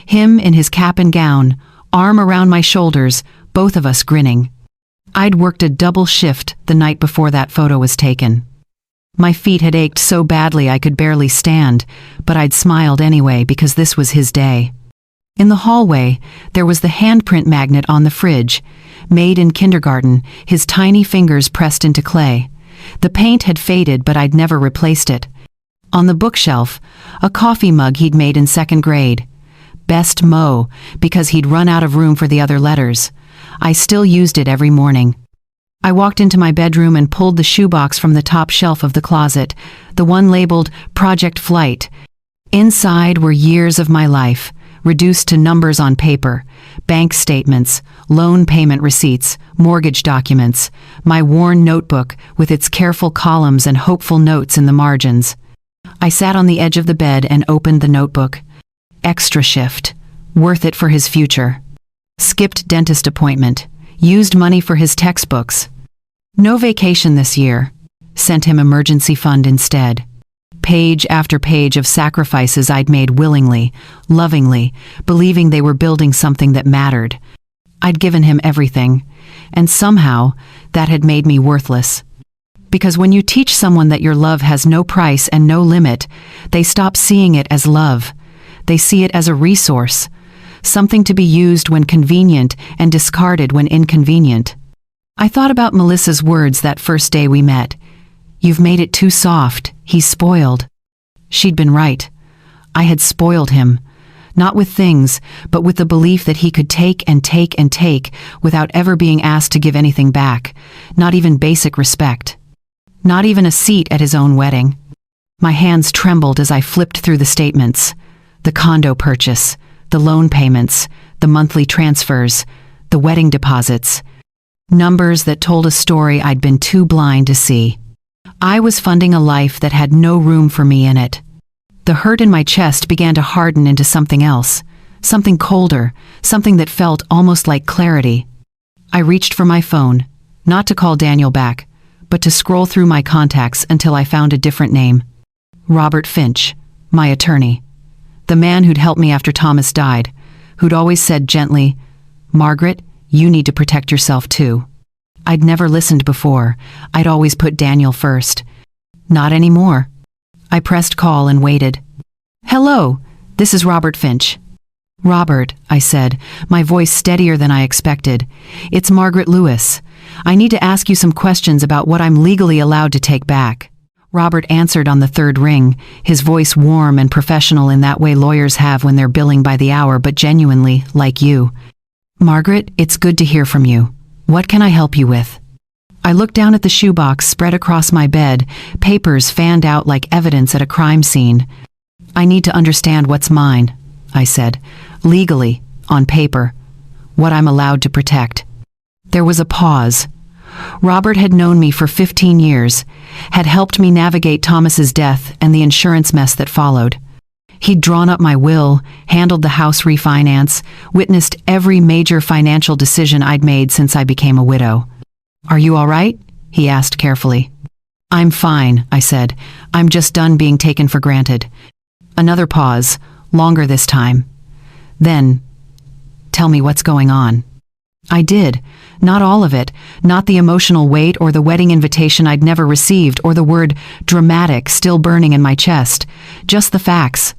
Him in his cap and gown, arm around my shoulders, both of us grinning. I'd worked a double shift the night before that photo was taken. My feet had ached so badly I could barely stand, but I'd smiled anyway because this was his day. In the hallway, there was the handprint magnet on the fridge, made in kindergarten, his tiny fingers pressed into clay. The paint had faded, but I'd never replaced it. On the bookshelf, a coffee mug he'd made in second grade. Best Mo, because he'd run out of room for the other letters. I still used it every morning. I walked into my bedroom and pulled the shoebox from the top shelf of the closet, the one labeled Project Flight. Inside were years of my life, reduced to numbers on paper, bank statements, loan payment receipts, mortgage documents, my worn notebook with its careful columns and hopeful notes in the margins. I sat on the edge of the bed and opened the notebook. Extra shift. Worth it for his future. Skipped dentist appointment. Used money for his textbooks. No vacation this year. Sent him emergency fund instead. Page after page of sacrifices I'd made willingly, lovingly, believing they were building something that mattered. I'd given him everything, and somehow that had made me worthless. Because when you teach someone that your love has no price and no limit, they stop seeing it as love. They see it as a resource, something to be used when convenient and discarded when inconvenient. I thought about Melissa's words that first day we met. You've made it too soft. He's spoiled. She'd been right. I had spoiled him. Not with things, but with the belief that he could take and take and take without ever being asked to give anything back, not even basic respect. Not even a seat at his own wedding. My hands trembled as I flipped through the statements. The condo purchase, the loan payments, the monthly transfers, the wedding deposits. Numbers that told a story I'd been too blind to see. I was funding a life that had no room for me in it. The hurt in my chest began to harden into something else, something colder, something that felt almost like clarity. I reached for my phone, not to call Daniel back, but to scroll through my contacts until I found a different name. Robert Finch, my attorney. The man who'd helped me after Thomas died, who'd always said gently, "Margaret, you need to protect yourself too." I'd never listened before. I'd always put Daniel first. Not anymore. I pressed call and waited. "Hello, this is Robert Finch." "Robert," I said, my voice steadier than I expected. "It's Margaret Lewis. I need to ask you some questions about what I'm legally allowed to take back." Robert answered on the third ring, his voice warm and professional in that way lawyers have when they're billing by the hour, but genuinely, like you. "Margaret, it's good to hear from you. What can I help you with?" I looked down at the shoebox spread across my bed, papers fanned out like evidence at a crime scene. "I need to understand what's mine," I said, "legally, on paper, what I'm allowed to protect." There was a pause. Robert had known me for 15 years, had helped me navigate Thomas's death and the insurance mess that followed. He'd drawn up my will, handled the house refinance, witnessed every major financial decision I'd made since I became a widow. "Are you all right?" he asked carefully. "I'm fine," I said. "I'm just done being taken for granted." Another pause, longer this time. Then, "Tell me what's going on." I did. Not all of it, not the emotional weight or the wedding invitation I'd never received or the word dramatic still burning in my chest. Just the facts.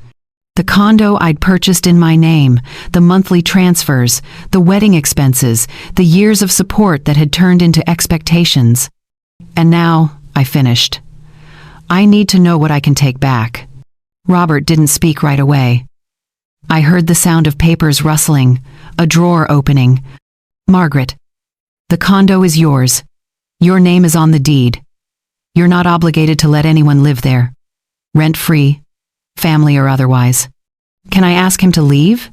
The condo I'd purchased in my name, the monthly transfers, the wedding expenses, the years of support that had turned into expectations. And now, I finished. I need to know what I can take back. Robert didn't speak right away. I heard the sound of papers rustling, a drawer opening. "Margaret, the condo is yours. Your name is on the deed. You're not obligated to let anyone live there. Rent-free, family or otherwise. Can I ask him to leave?"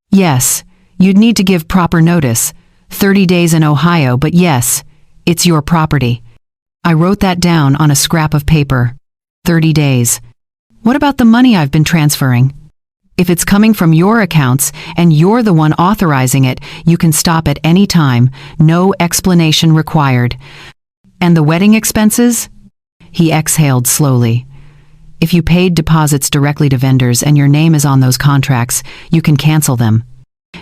"Yes, you'd need to give proper notice. 30 days in Ohio, but yes, it's your property." I wrote that down on a scrap of paper. 30 days. What about the money I've been transferring? If it's coming from your accounts and you're the one authorizing it, you can stop at any time, no explanation required. And the wedding expenses? He exhaled slowly. If you paid deposits directly to vendors and your name is on those contracts, you can cancel them.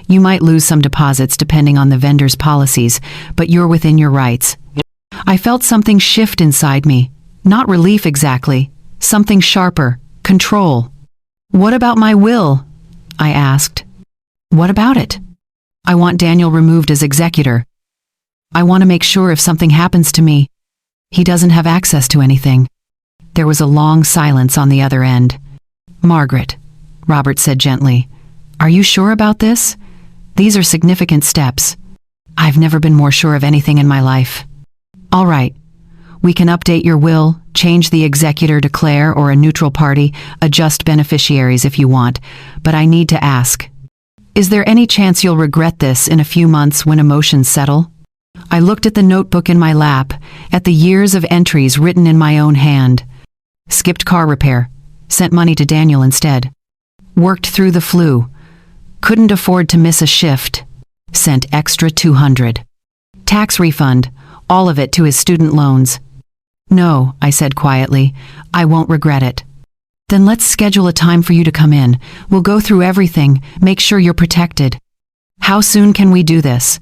You might lose some deposits depending on the vendor's policies, but you're within your rights. I felt something shift inside me. Not relief exactly. Something sharper. Control. "What about my will?" I asked. "What about it?" "I want Daniel removed as executor. I want to make sure if something happens to me, he doesn't have access to anything." There was a long silence on the other end. "Margaret," Robert said gently, "are you sure about this? These are significant steps. I've never been more sure of anything in my life." "All right. We can update your will, change the executor to Claire or a neutral party, adjust beneficiaries if you want, but I need to ask. Is there any chance you'll regret this in a few months when emotions settle?" I looked at the notebook in my lap, at the years of entries written in my own hand. Skipped car repair, sent money to Daniel instead. Worked through the flu, couldn't afford to miss a shift, sent extra $200. Tax refund, all of it to his student loans. "No," I said quietly, "I won't regret it." "Then let's schedule a time for you to come in. We'll go through everything, make sure you're protected." "How soon can we do this?"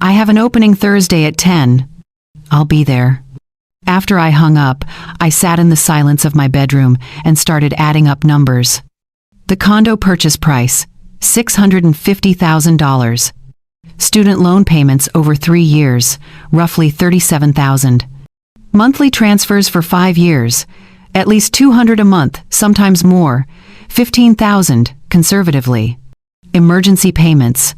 "I have an opening Thursday at 10. "I'll be there." After I hung up, I sat in the silence of my bedroom and started adding up numbers. The condo purchase price, Monthly transfers for 5 years. At least 200 a month, sometimes more. 15,000, conservatively. Emergency payments.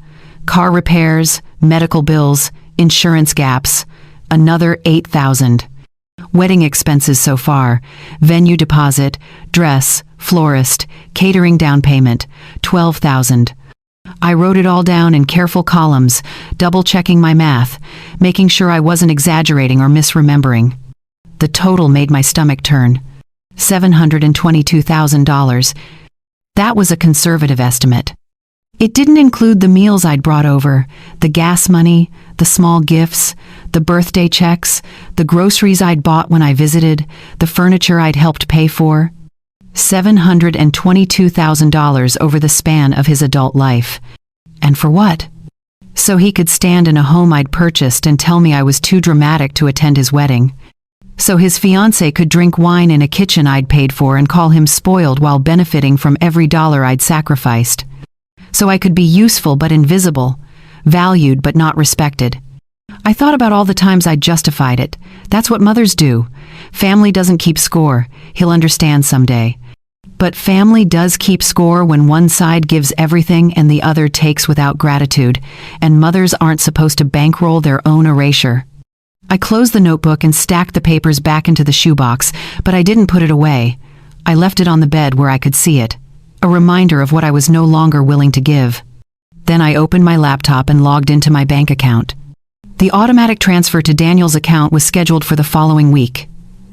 Car repairs, medical bills, insurance gaps. Another 8,000. Wedding expenses so far. Venue deposit, dress, florist, catering down payment. 12,000. I wrote it all down in careful columns, double-checking my math, making sure I wasn't exaggerating or misremembering. The total made my stomach turn. $722,000. That was a conservative estimate. It didn't include the meals I'd brought over, the gas money, the small gifts, the birthday checks, the groceries I'd bought when I visited, the furniture I'd helped pay for. $722,000 over the span of his adult life. And for what? So he could stand in a home I'd purchased and tell me I was too dramatic to attend his wedding. So his fiance could drink wine in a kitchen I'd paid for and call him spoiled while benefiting from every dollar I'd sacrificed. So I could be useful but invisible, valued but not respected. I thought about all the times I'd justified it. That's what mothers do. Family doesn't keep score. He'll understand someday. But family does keep score when one side gives everything and the other takes without gratitude, and mothers aren't supposed to bankroll their own erasure. I closed the notebook and stacked the papers back into the shoebox, but I didn't put it away. I left it on the bed where I could see it, a reminder of what I was no longer willing to give. Then I opened my laptop and logged into my bank account. The automatic transfer to Daniel's account was scheduled for the following week.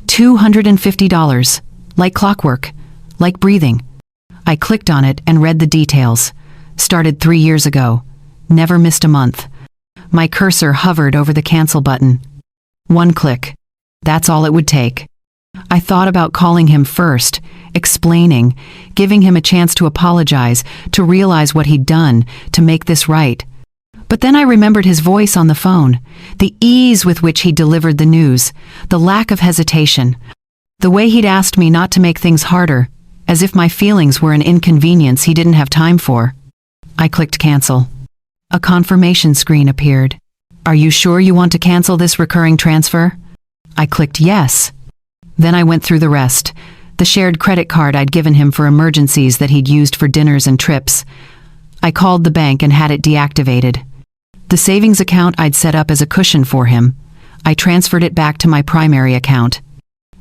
$250, like clockwork, like breathing. I clicked on it and read the details. Started 3 years ago. Never missed a month. My cursor hovered over the cancel button. One click. That's all it would take. I thought about calling him first, explaining, giving him a chance to apologize, to realize what he'd done, to make this right. But then I remembered his voice on the phone, the ease with which he delivered the news, the lack of hesitation, the way he'd asked me not to make things harder, as if my feelings were an inconvenience he didn't have time for. I clicked cancel. A confirmation screen appeared. Are you sure you want to cancel this recurring transfer? I clicked yes. Then I went through the rest. The shared credit card I'd given him for emergencies that he'd used for dinners and trips. I called the bank and had it deactivated. The savings account I'd set up as a cushion for him. I transferred it back to my primary account.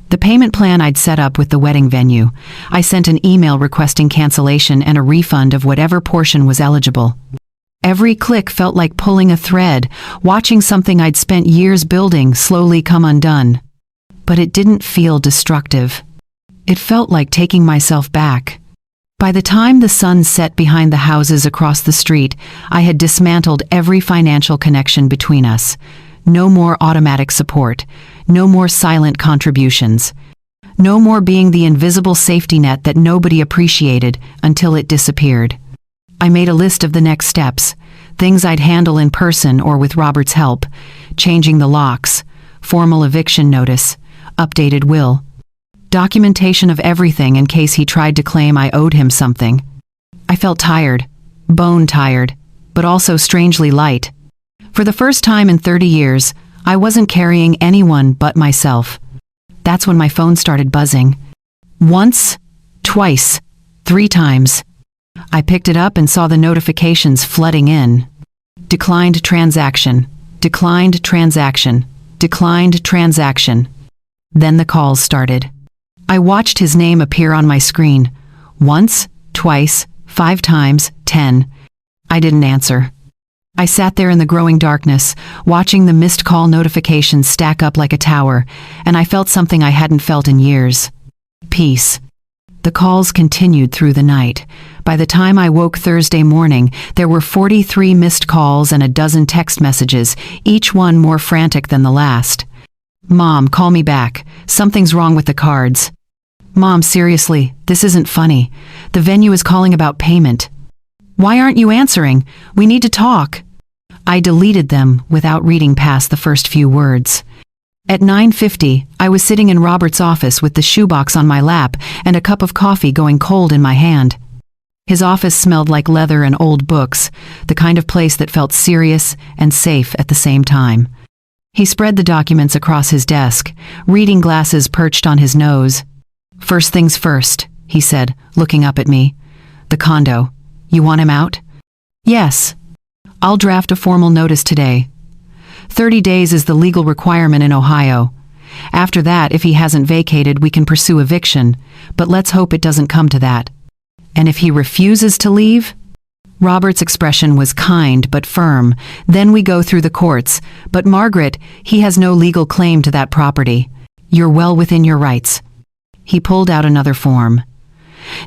The payment plan I'd set up with the wedding venue. I sent an email requesting cancellation and a refund of whatever portion was eligible. Every click felt like pulling a thread, watching something I'd spent years building slowly come undone. But it didn't feel destructive. It felt like taking myself back. By the time the sun set behind the houses across the street, I had dismantled every financial connection between us. No more automatic support. No more silent contributions. No more being the invisible safety net that nobody appreciated until it disappeared. I made a list of the next steps, things I'd handle in person or with Robert's help, changing the locks, formal eviction notice, updated will, documentation of everything in case he tried to claim I owed him something. I felt tired, bone tired, but also strangely light. For the first time in 30 years, I wasn't carrying anyone but myself. That's when my phone started buzzing. Once, twice, 3 times. I picked it up and saw the notifications flooding in. Declined transaction, declined transaction, declined transaction. Then the calls started. I watched his name appear on my screen. Once, twice, 5 times, 10. I didn't answer. I sat there in the growing darkness, watching the missed call notifications stack up like a tower, and I felt something I hadn't felt in years. Peace. The calls continued through the night. By the time I woke Thursday morning, there were 43 missed calls and a dozen text messages, each one more frantic than the last. Mom, call me back. Something's wrong with the cards. Mom, seriously, this isn't funny. The venue is calling about payment. Why aren't you answering? We need to talk. I deleted them without reading past the first few words. At 9:50, I was sitting in Robert's office with the shoebox on my lap and a cup of coffee going cold in my hand. His office smelled like leather and old books, the kind of place that felt serious and safe at the same time. He spread the documents across his desk, reading glasses perched on his nose. "First things first," he said, looking up at me. "The condo. You want him out?" "Yes. I'll draft a formal notice today. 30 days is the legal requirement in Ohio. After that, if he hasn't vacated, we can pursue eviction, but let's hope it doesn't come to that." "And if he refuses to leave?" Robert's expression was kind but firm. "Then we go through the courts. But Margaret, he has no legal claim to that property. You're well within your rights." He pulled out another form.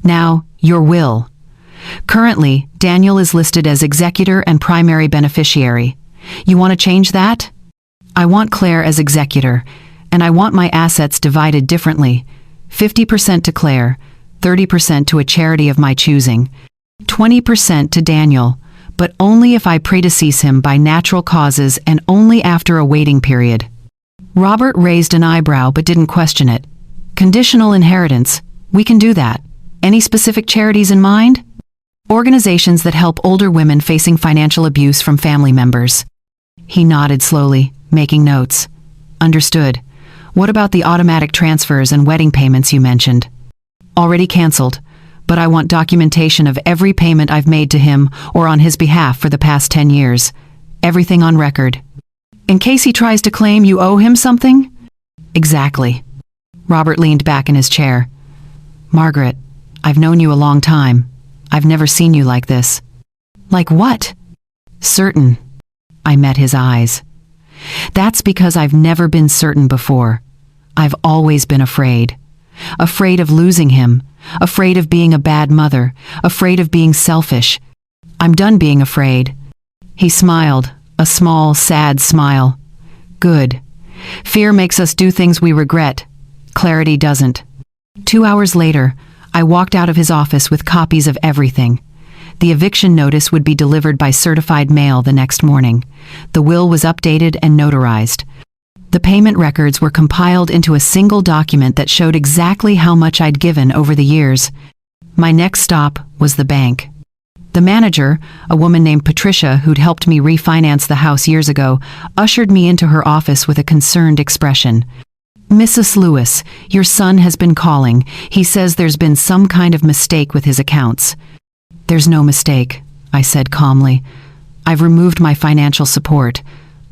"Now, your will. Currently, Daniel is listed as executor and primary beneficiary. You want to change that?" "I want Claire as executor, and I want my assets divided differently. 50% to Claire, 30% to a charity of my choosing, 20% to Daniel, but only if I predecease him by natural causes and only after a waiting period." Robert raised an eyebrow but didn't question it. "Conditional inheritance. We can do that. Any specific charities in mind?" "Organizations that help older women facing financial abuse from family members." He nodded slowly, making notes. "Understood. What about the automatic transfers and wedding payments you mentioned?" "Already canceled, but I want documentation of every payment I've made to him or on his behalf for the past 10 years. Everything on record. In case he tries to claim you owe him something?" "Exactly." Robert leaned back in his chair. "Margaret, I've known you a long time. I've never seen you like this." "Like what?" "Certain." I met his eyes. "That's because I've never been certain before. I've always been afraid. Afraid of losing him. Afraid of being a bad mother. Afraid of being selfish. I'm done being afraid." He smiled, a small, sad smile. "Good. Fear makes us do things we regret. Clarity doesn't." 2 hours later, I walked out of his office with copies of everything. The eviction notice would be delivered by certified mail the next morning. The will was updated and notarized. The payment records were compiled into a single document that showed exactly how much I'd given over the years. My next stop was the bank. The manager, a woman named Patricia who'd helped me refinance the house years ago, ushered me into her office with a concerned expression. "Mrs. Lewis, your son has been calling. He says there's been some kind of mistake with his accounts." "There's no mistake," I said calmly. "I've removed my financial support.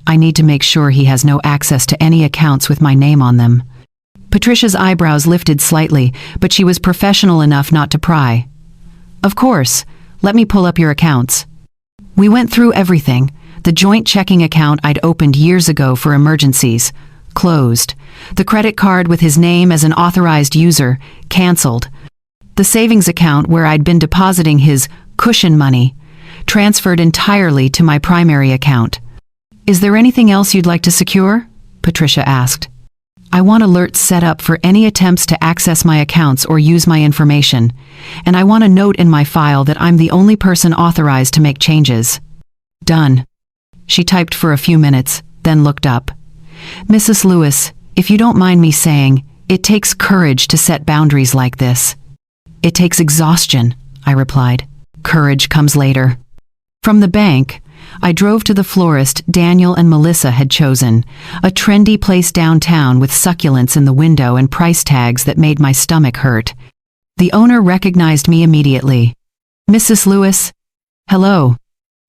I need to make sure he has no access to any accounts with my name on them." Patricia's eyebrows lifted slightly, but she was professional enough not to pry. "Of course. Let me pull up your accounts." We went through everything. The joint checking account I'd opened years ago for emergencies. Closed. The credit card with his name as an authorized user. Canceled. The savings account where I'd been depositing his cushion money. Transferred entirely to my primary account. "Is there anything else you'd like to secure?" Patricia asked. "I want alerts set up for any attempts to access my accounts or use my information, and I want a note in my file that I'm the only person authorized to make changes." "Done." She typed for a few minutes, then looked up. "Mrs. Lewis, if you don't mind me saying, it takes courage to set boundaries like this." "It takes exhaustion," I replied. "Courage comes later." From the bank, I drove to the florist Daniel and Melissa had chosen, a trendy place downtown with succulents in the window and price tags that made my stomach hurt. The owner recognized me immediately. "Mrs. Lewis?" "Hello.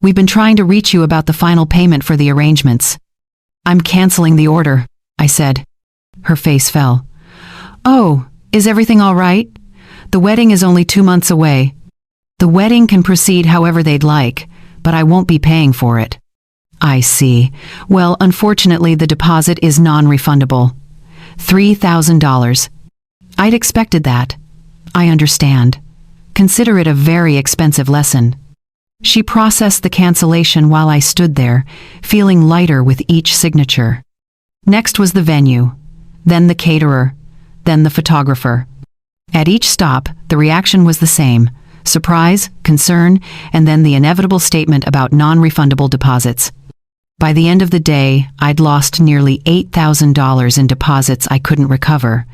We've been trying to reach you about the final payment for the arrangements." "I'm canceling the order," I said. Her face fell. "Oh, is everything all right? The wedding is only 2 months away." "The wedding can proceed however they'd like, but I won't be paying for it." "I see. Well, unfortunately, the deposit is non-refundable. $3,000. "I'd expected that." "I understand. Consider it a very expensive lesson." She processed the cancellation while I stood there, feeling lighter with each signature. Next was the venue, then the caterer, then the photographer. At each stop, the reaction was the same: surprise, concern, and then the inevitable statement about non-refundable deposits. By the end of the day, I'd lost nearly $8,000 in deposits I couldn't recover.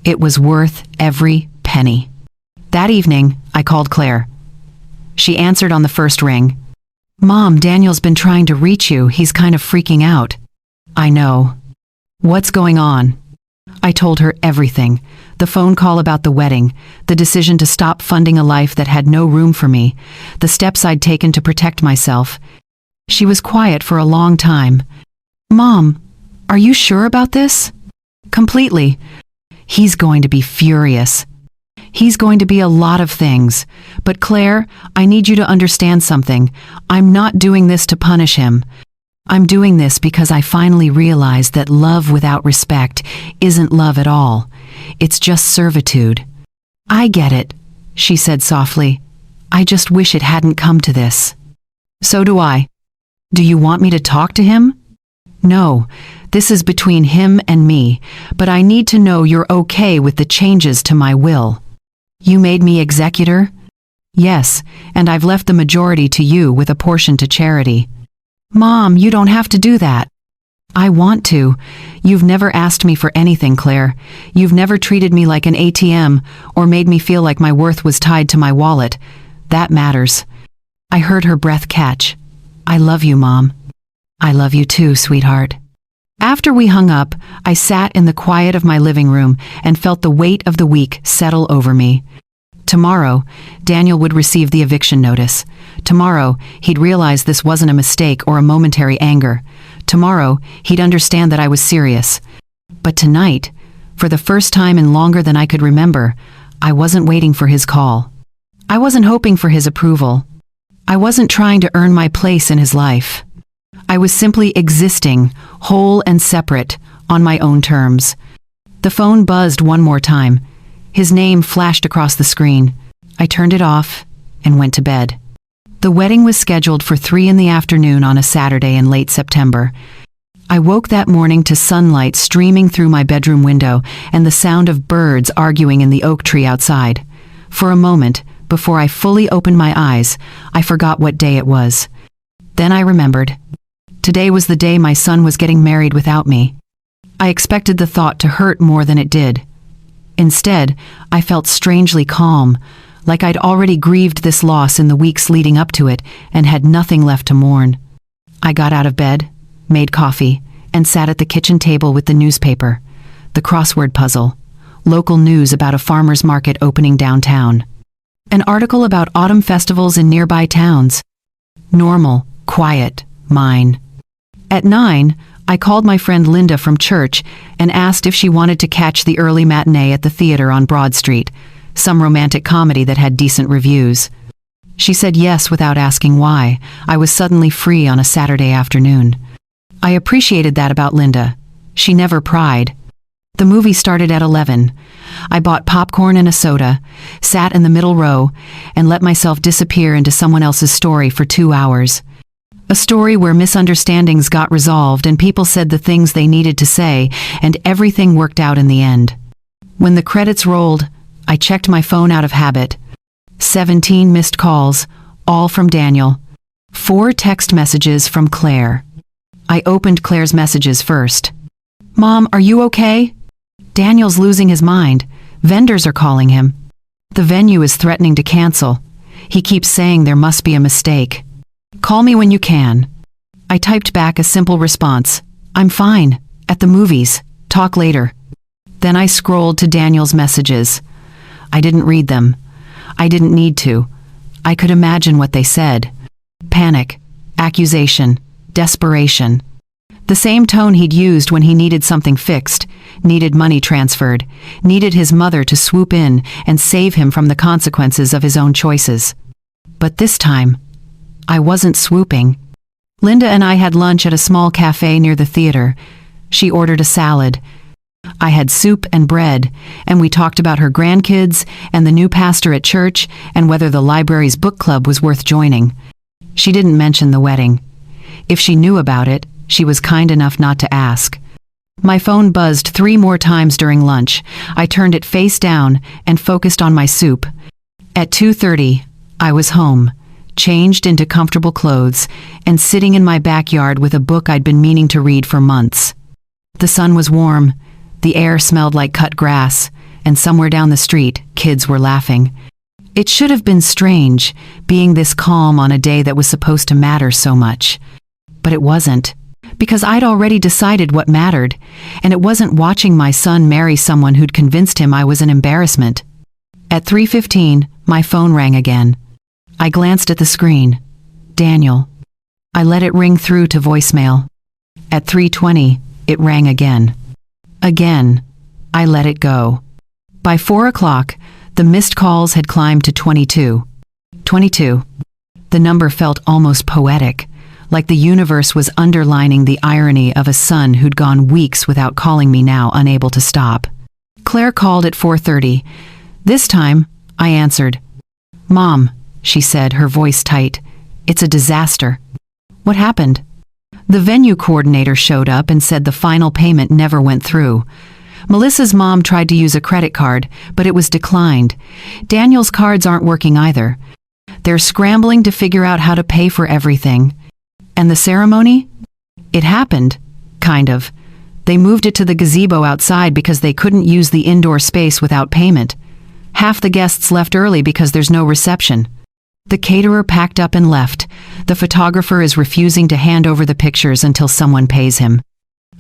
It was worth every penny. That evening, I called Claire. She answered on the first ring. "Mom, Daniel's been trying to reach you. He's kind of freaking out." I know. What's going on? I told her everything. The phone call about the wedding, the decision to stop funding a life that had no room for me, the steps I'd taken to protect myself. She was quiet for a long time. Mom, are you sure about this? Completely. He's going to be furious. He's going to be a lot of things. But Claire, I need you to understand something. I'm not doing this to punish him. I'm doing this because I finally realized that love without respect isn't love at all. It's just servitude. I get it, she said softly. I just wish it hadn't come to this. So do I. Do you want me to talk to him? No, this is between him and me, but I need to know you're okay with the changes to my will. You made me executor? Yes, and I've left the majority to you with a portion to charity. Mom, you don't have to do that. I want to. You've never asked me for anything, Claire. You've never treated me like an ATM or made me feel like my worth was tied to my wallet. That matters. I heard her breath catch. I love you, Mom. I love you too, sweetheart. After we hung up, I sat in the quiet of my living room and felt the weight of the week settle over me. Tomorrow, Daniel would receive the eviction notice. Tomorrow, he'd realize this wasn't a mistake or a momentary anger. Tomorrow, he'd understand that I was serious. But tonight, for the first time in longer than I could remember, I wasn't waiting for his call. I wasn't hoping for his approval. I wasn't trying to earn my place in his life. I was simply existing, whole and separate, on my own terms. The phone buzzed one more time. His name flashed across the screen. I turned it off and went to bed. The wedding was scheduled for 3 p.m. on a Saturday in late September. I woke that morning to sunlight streaming through my bedroom window and the sound of birds arguing in the oak tree outside. For a moment, before I fully opened my eyes, I forgot what day it was. Then I remembered. Today was the day my son was getting married without me. I expected the thought to hurt more than it did. Instead, I felt strangely calm, like I'd already grieved this loss in the weeks leading up to it and had nothing left to mourn. I got out of bed, made coffee, and sat at the kitchen table with the newspaper, the crossword puzzle, local news about a farmer's market opening downtown, an article about autumn festivals in nearby towns. Normal, quiet, mine. At 9, I called my friend Linda from church and asked if she wanted to catch the early matinee at the theater on Broad Street, some romantic comedy that had decent reviews. She said yes without asking why. I was suddenly free on a Saturday afternoon. I appreciated that about Linda. She never pried. The movie started at 11. I bought popcorn and a soda, sat in the middle row, and let myself disappear into someone else's story for 2 hours. A story where misunderstandings got resolved and people said the things they needed to say, and everything worked out in the end. When the credits rolled, I checked my phone out of habit. 17 missed calls, all from Daniel. 4 text messages from Claire. I opened Claire's messages first. Mom, are you okay? Daniel's losing his mind. Vendors are calling him. The venue is threatening to cancel. He keeps saying there must be a mistake. Call me when you can. I typed back a simple response. I'm fine. At the movies. Talk later. Then I scrolled to Daniel's messages. I didn't read them. I didn't need to. I could imagine what they said. Panic, accusation, desperation. The same tone he'd used when he needed something fixed, needed money transferred, needed his mother to swoop in and save him from the consequences of his own choices. But this time, I wasn't swooping. Linda and I had lunch at a small cafe near the theater. She ordered a salad. I had soup and bread, and we talked about her grandkids and the new pastor at church and whether the library's book club was worth joining. She didn't mention the wedding. If she knew about it, she was kind enough not to ask. My phone buzzed 3 more times during lunch. I turned it face down and focused on my soup. At 2:30, I was home, changed into comfortable clothes, and sitting in my backyard with a book I'd been meaning to read for months. The sun was warm, the air smelled like cut grass, and somewhere down the street, kids were laughing. It should have been strange, being this calm on a day that was supposed to matter so much. But it wasn't, because I'd already decided what mattered, and it wasn't watching my son marry someone who'd convinced him I was an embarrassment. At 3:15, my phone rang again. I glanced at the screen. Daniel. I let it ring through to voicemail. At 3:20, it rang again. Again. I let it go. By 4 o'clock, the missed calls had climbed to 22. 22. The number felt almost poetic, like the universe was underlining the irony of a son who'd gone weeks without calling me, now unable to stop. Claire called at 4:30. This time, I answered. "Mom," she said, her voice tight. "It's a disaster." "What happened?" "The venue coordinator showed up and said the final payment never went through. Melissa's mom tried to use a credit card, but it was declined. Daniel's cards aren't working either. They're scrambling to figure out how to pay for everything." "And the ceremony?" "It happened, kind of. They moved it to the gazebo outside because they couldn't use the indoor space without payment. Half the guests left early because there's no reception. The caterer packed up and left. The photographer is refusing to hand over the pictures until someone pays him."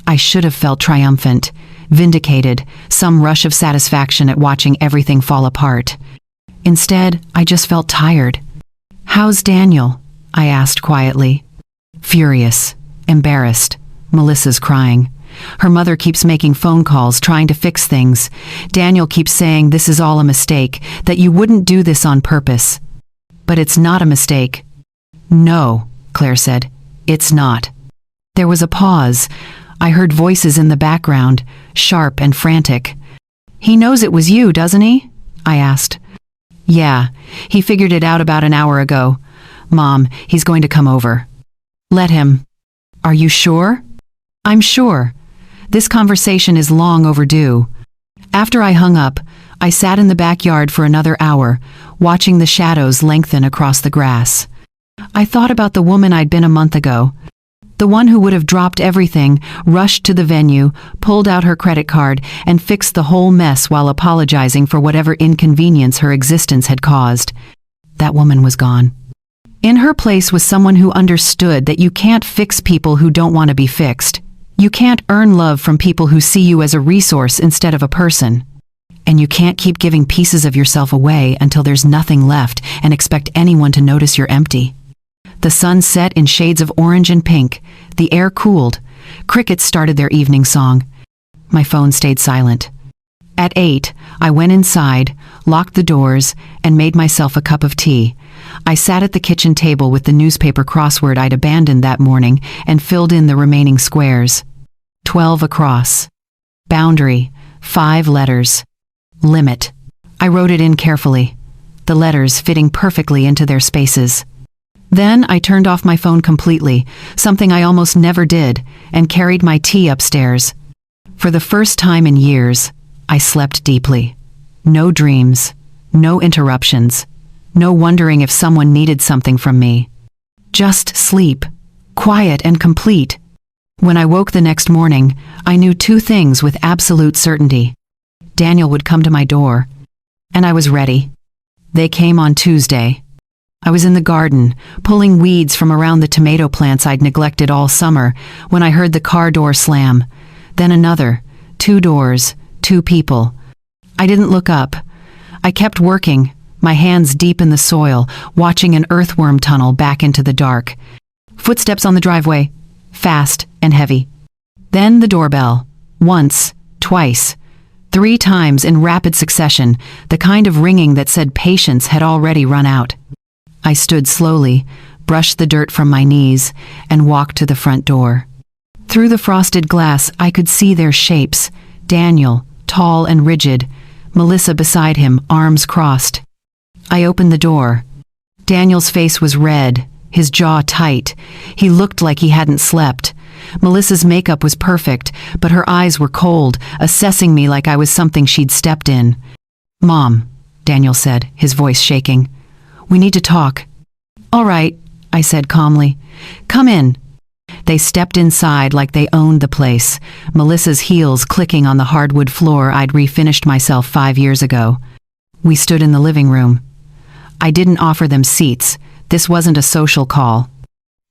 I should have felt triumphant, vindicated, some rush of satisfaction at watching everything fall apart. Instead, I just felt tired. "How's Daniel?" I asked quietly. "Furious, embarrassed. Melissa's crying. Her mother keeps making phone calls, trying to fix things. Daniel keeps saying this is all a mistake, that you wouldn't do this on purpose." "But it's not a mistake." "No," Claire said. "It's not." There was a pause. I heard voices in the background, sharp and frantic. "He knows it was you, doesn't he?" I asked. "Yeah, he figured it out about an hour ago. Mom, he's going to come over." "Let him." "Are you sure?" "I'm sure. This conversation is long overdue." After I hung up, I sat in the backyard for another hour, watching the shadows lengthen across the grass. I thought about the woman I'd been a month ago. The one who would have dropped everything, rushed to the venue, pulled out her credit card, and fixed the whole mess while apologizing for whatever inconvenience her existence had caused. That woman was gone. In her place was someone who understood that you can't fix people who don't want to be fixed. You can't earn love from people who see you as a resource instead of a person. And you can't keep giving pieces of yourself away until there's nothing left and expect anyone to notice you're empty. The sun set in shades of orange and pink. The air cooled. Crickets started their evening song. My phone stayed silent. At 8, I went inside, locked the doors, and made myself a cup of tea. I sat at the kitchen table with the newspaper crossword I'd abandoned that morning and filled in the remaining squares. 12 across. Boundary, 5 letters. Limit. I wrote it in carefully, the letters fitting perfectly into their spaces. Then I turned off my phone completely, something I almost never did, and carried my tea upstairs. For the first time in years, I slept deeply. No dreams, no interruptions, no wondering if someone needed something from me. Just sleep, quiet and complete. When I woke the next morning, I knew 2 things with absolute certainty. Daniel would come to my door, and I was ready. They came on Tuesday. I was in the garden, pulling weeds from around the tomato plants I'd neglected all summer, when I heard the car door slam. Then another, 2 doors, 2 people. I didn't look up. I kept working, my hands deep in the soil, watching an earthworm tunnel back into the dark. Footsteps on the driveway, fast and heavy. Then the doorbell. Once, twice, 3 times in rapid succession, the kind of ringing that said patience had already run out. I stood slowly, brushed the dirt from my knees, and walked to the front door. Through the frosted glass, I could see their shapes. Daniel, tall and rigid. Melissa beside him, arms crossed. I opened the door. Daniel's face was red, his jaw tight. He looked like he hadn't slept. Melissa's makeup was perfect, but her eyes were cold, assessing me like I was something she'd stepped in. "Mom," Daniel said, his voice shaking. "We need to talk." "All right," I said calmly. "Come in." They stepped inside like they owned the place, Melissa's heels clicking on the hardwood floor I'd refinished myself 5 years ago. We stood in the living room. I didn't offer them seats. This wasn't a social call.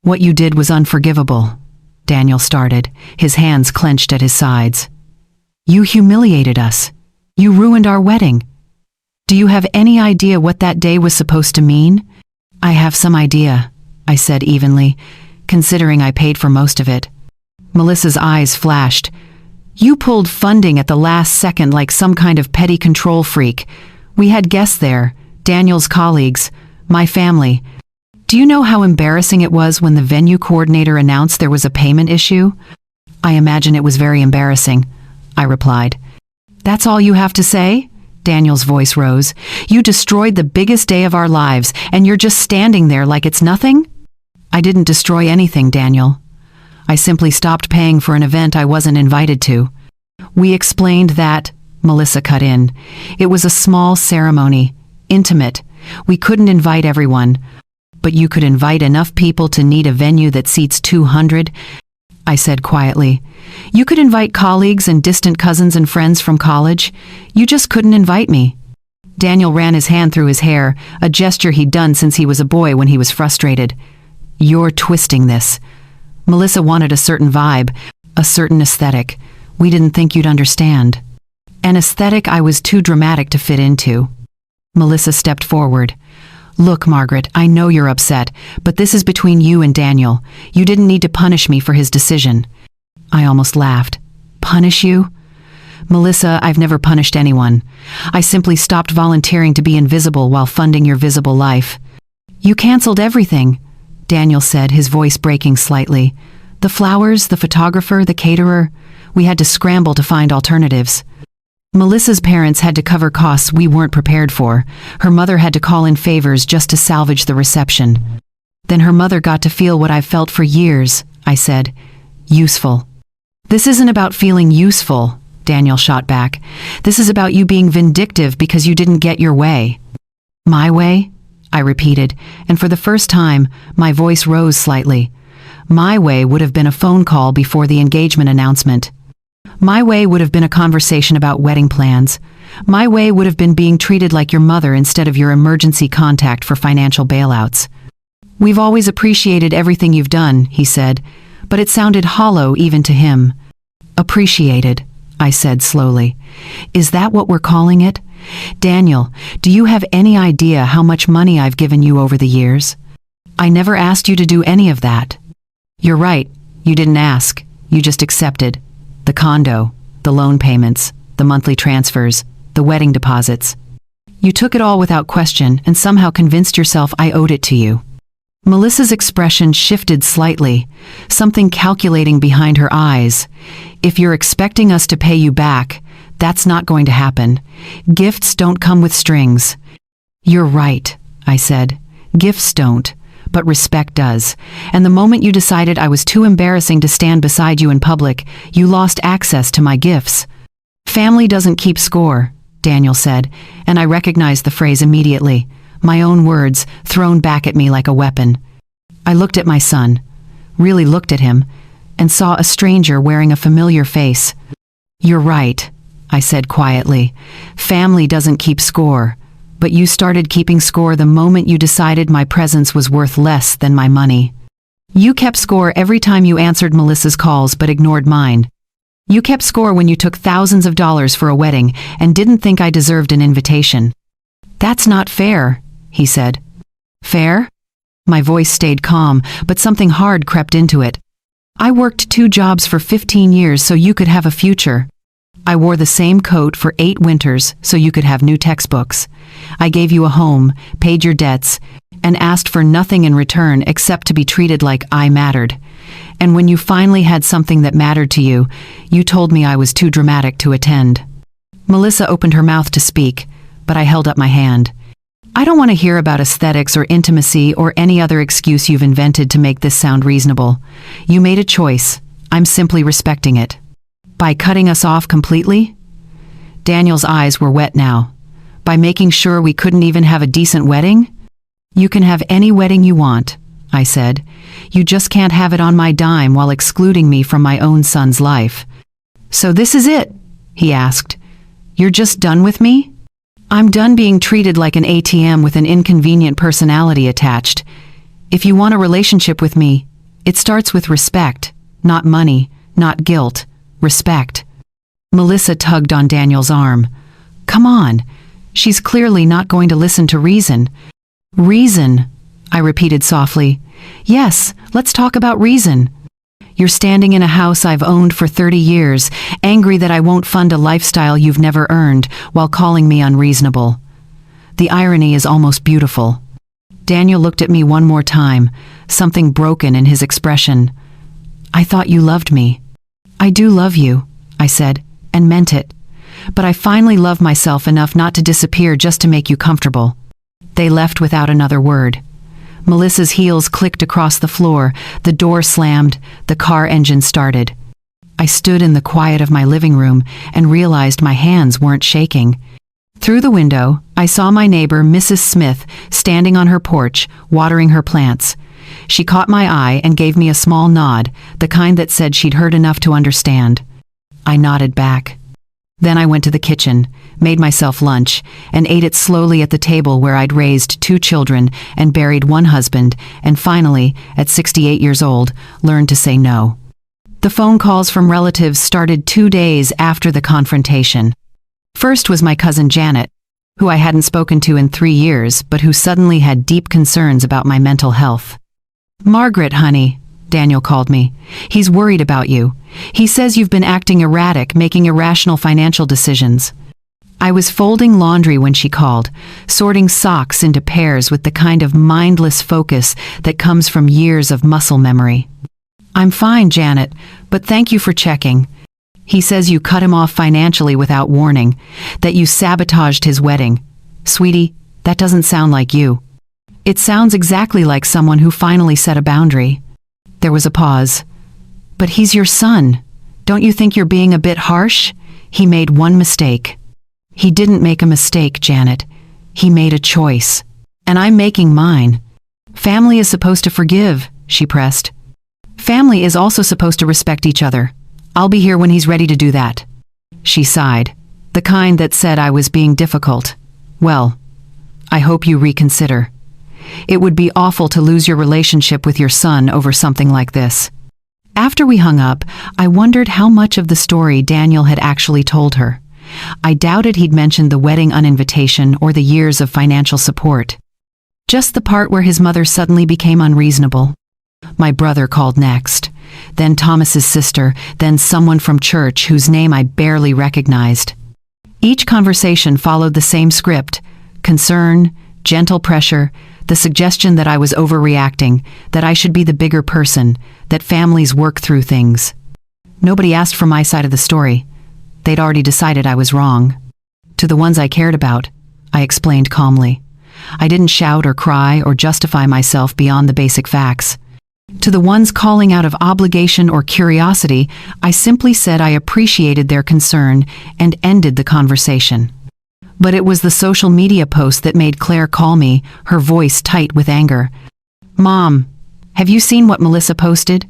"What you did was unforgivable," Daniel started, his hands clenched at his sides. You humiliated us. You ruined our wedding. Do you have any idea what that day was supposed to mean? I have some idea, I said evenly, considering I paid for most of it. Melissa's eyes flashed. You pulled funding at the last second like some kind of petty control freak. We had guests there, Daniel's colleagues, my family. Do you know how embarrassing it was when the venue coordinator announced there was a payment issue? I imagine it was very embarrassing, I replied. That's all you have to say? Daniel's voice rose. You destroyed the biggest day of our lives, and you're just standing there like it's nothing? I didn't destroy anything, Daniel. I simply stopped paying for an event I wasn't invited to. We explained that, Melissa cut in. It was a small ceremony, intimate. We couldn't invite everyone. But you could invite enough people to need a venue that seats 200, I said quietly. You could invite colleagues and distant cousins and friends from college. You just couldn't invite me. Daniel ran his hand through his hair, a gesture he'd done since he was a boy when he was frustrated. You're twisting this. Melissa wanted a certain vibe, a certain aesthetic. We didn't think you'd understand. An aesthetic I was too dramatic to fit into. Melissa stepped forward. Look, Margaret, I know you're upset, but this is between you and Daniel. You didn't need to punish me for his decision. I almost laughed. Punish you? Melissa, I've never punished anyone. I simply stopped volunteering to be invisible while funding your visible life. You canceled everything, Daniel said, his voice breaking slightly. The flowers, the photographer, the caterer. We had to scramble to find alternatives. Melissa's parents had to cover costs we weren't prepared for. Her mother had to call in favors just to salvage the reception. Then her mother got to feel what I've felt for years, I said. Useful. This isn't about feeling useful, Daniel shot back. This is about you being vindictive because you didn't get your way. My way? I repeated, and for the first time, my voice rose slightly. My way would have been a phone call before the engagement announcement. My way would have been a conversation about wedding plans. My way would have been being treated like your mother instead of your emergency contact for financial bailouts. We've always appreciated everything you've done, he said, but it sounded hollow even to him. Appreciated, I said slowly. Is that what we're calling it? Daniel, do you have any idea how much money I've given you over the years? I never asked you to do any of that. You're right, you didn't ask, you just accepted. The condo, the loan payments, the monthly transfers, the wedding deposits. You took it all without question and somehow convinced yourself I owed it to you. Melissa's expression shifted slightly, something calculating behind her eyes. If you're expecting us to pay you back, that's not going to happen. Gifts don't come with strings. You're right, I said. Gifts don't. But respect does. And the moment you decided I was too embarrassing to stand beside you in public, you lost access to my gifts. Family doesn't keep score, Daniel said, and I recognized the phrase immediately, my own words thrown back at me like a weapon. I looked at my son, really looked at him, and saw a stranger wearing a familiar face. You're right, I said quietly. Family doesn't keep score. But you started keeping score the moment you decided my presence was worth less than my money. You kept score every time you answered Melissa's calls but ignored mine. You kept score when you took thousands of dollars for a wedding and didn't think I deserved an invitation. That's not fair, he said. Fair? My voice stayed calm, but something hard crept into it. I worked 2 jobs for 15 years so you could have a future. I wore the same coat for 8 winters so you could have new textbooks. I gave you a home, paid your debts, and asked for nothing in return except to be treated like I mattered. And when you finally had something that mattered to you, you told me I was too dramatic to attend. Melissa opened her mouth to speak, but I held up my hand. I don't want to hear about aesthetics or intimacy or any other excuse you've invented to make this sound reasonable. You made a choice. I'm simply respecting it. By cutting us off completely? Daniel's eyes were wet now. By making sure we couldn't even have a decent wedding? You can have any wedding you want, I said. You just can't have it on my dime while excluding me from my own son's life. So this is it? He asked. You're just done with me? I'm done being treated like an ATM with an inconvenient personality attached. If you want a relationship with me, it starts with respect, Not money, not guilt, respect. Melissa tugged on Daniel's arm. Come on. She's clearly not going to listen to reason. Reason, I repeated softly. Yes, let's talk about reason. You're standing in a house I've owned for 30 years, angry that I won't fund a lifestyle you've never earned, while calling me unreasonable. The irony is almost beautiful. Daniel looked at me one more time, something broken in his expression. I thought you loved me. I do love you, I said, and meant it. But I finally love myself enough not to disappear just to make you comfortable. They left without another word. Melissa's heels clicked across the floor, the door slammed, the car engine started. I stood in the quiet of my living room and realized my hands weren't shaking. Through the window, I saw my neighbor, Mrs. Smith, standing on her porch, watering her plants. She caught my eye and gave me a small nod, the kind that said she'd heard enough to understand. I nodded back. Then I went to the kitchen, made myself lunch, and ate it slowly at the table where I'd raised 2 children and buried 1 husband, and finally, at 68 years old, learned to say no. The phone calls from relatives started 2 days after the confrontation. First was my cousin Janet, who I hadn't spoken to in 3 years, but who suddenly had deep concerns about my mental health. Margaret, honey, Daniel called me. He's worried about you. He says you've been acting erratic, making irrational financial decisions. I was folding laundry when she called, sorting socks into pairs with the kind of mindless focus that comes from years of muscle memory. I'm fine, Janet, but thank you for checking. He says you cut him off financially without warning, that you sabotaged his wedding. Sweetie, that doesn't sound like you. It sounds exactly like someone who finally set a boundary. There was a pause. But he's your son. Don't you think you're being a bit harsh? He made one mistake. He didn't make a mistake, Janet. He made a choice. And I'm making mine. Family is supposed to forgive, she pressed. Family is also supposed to respect each other. I'll be here when he's ready to do that. She sighed, the kind that said I was being difficult. Well, I hope you reconsider. It would be awful to lose your relationship with your son over something like this. After we hung up, I wondered how much of the story Daniel had actually told her. I doubted he'd mentioned the wedding uninvitation or the years of financial support. Just the part where his mother suddenly became unreasonable. My brother called next, then Thomas's sister, then someone from church whose name I barely recognized. Each conversation followed the same script: concern, gentle pressure, the suggestion that I was overreacting, that I should be the bigger person, that families work through things. Nobody asked for my side of the story. They'd already decided I was wrong. To the ones I cared about, I explained calmly. I didn't shout or cry or justify myself beyond the basic facts. To the ones calling out of obligation or curiosity, I simply said I appreciated their concern and ended the conversation. But it was the social media post that made Claire call me, her voice tight with anger. Mom, have you seen what Melissa posted?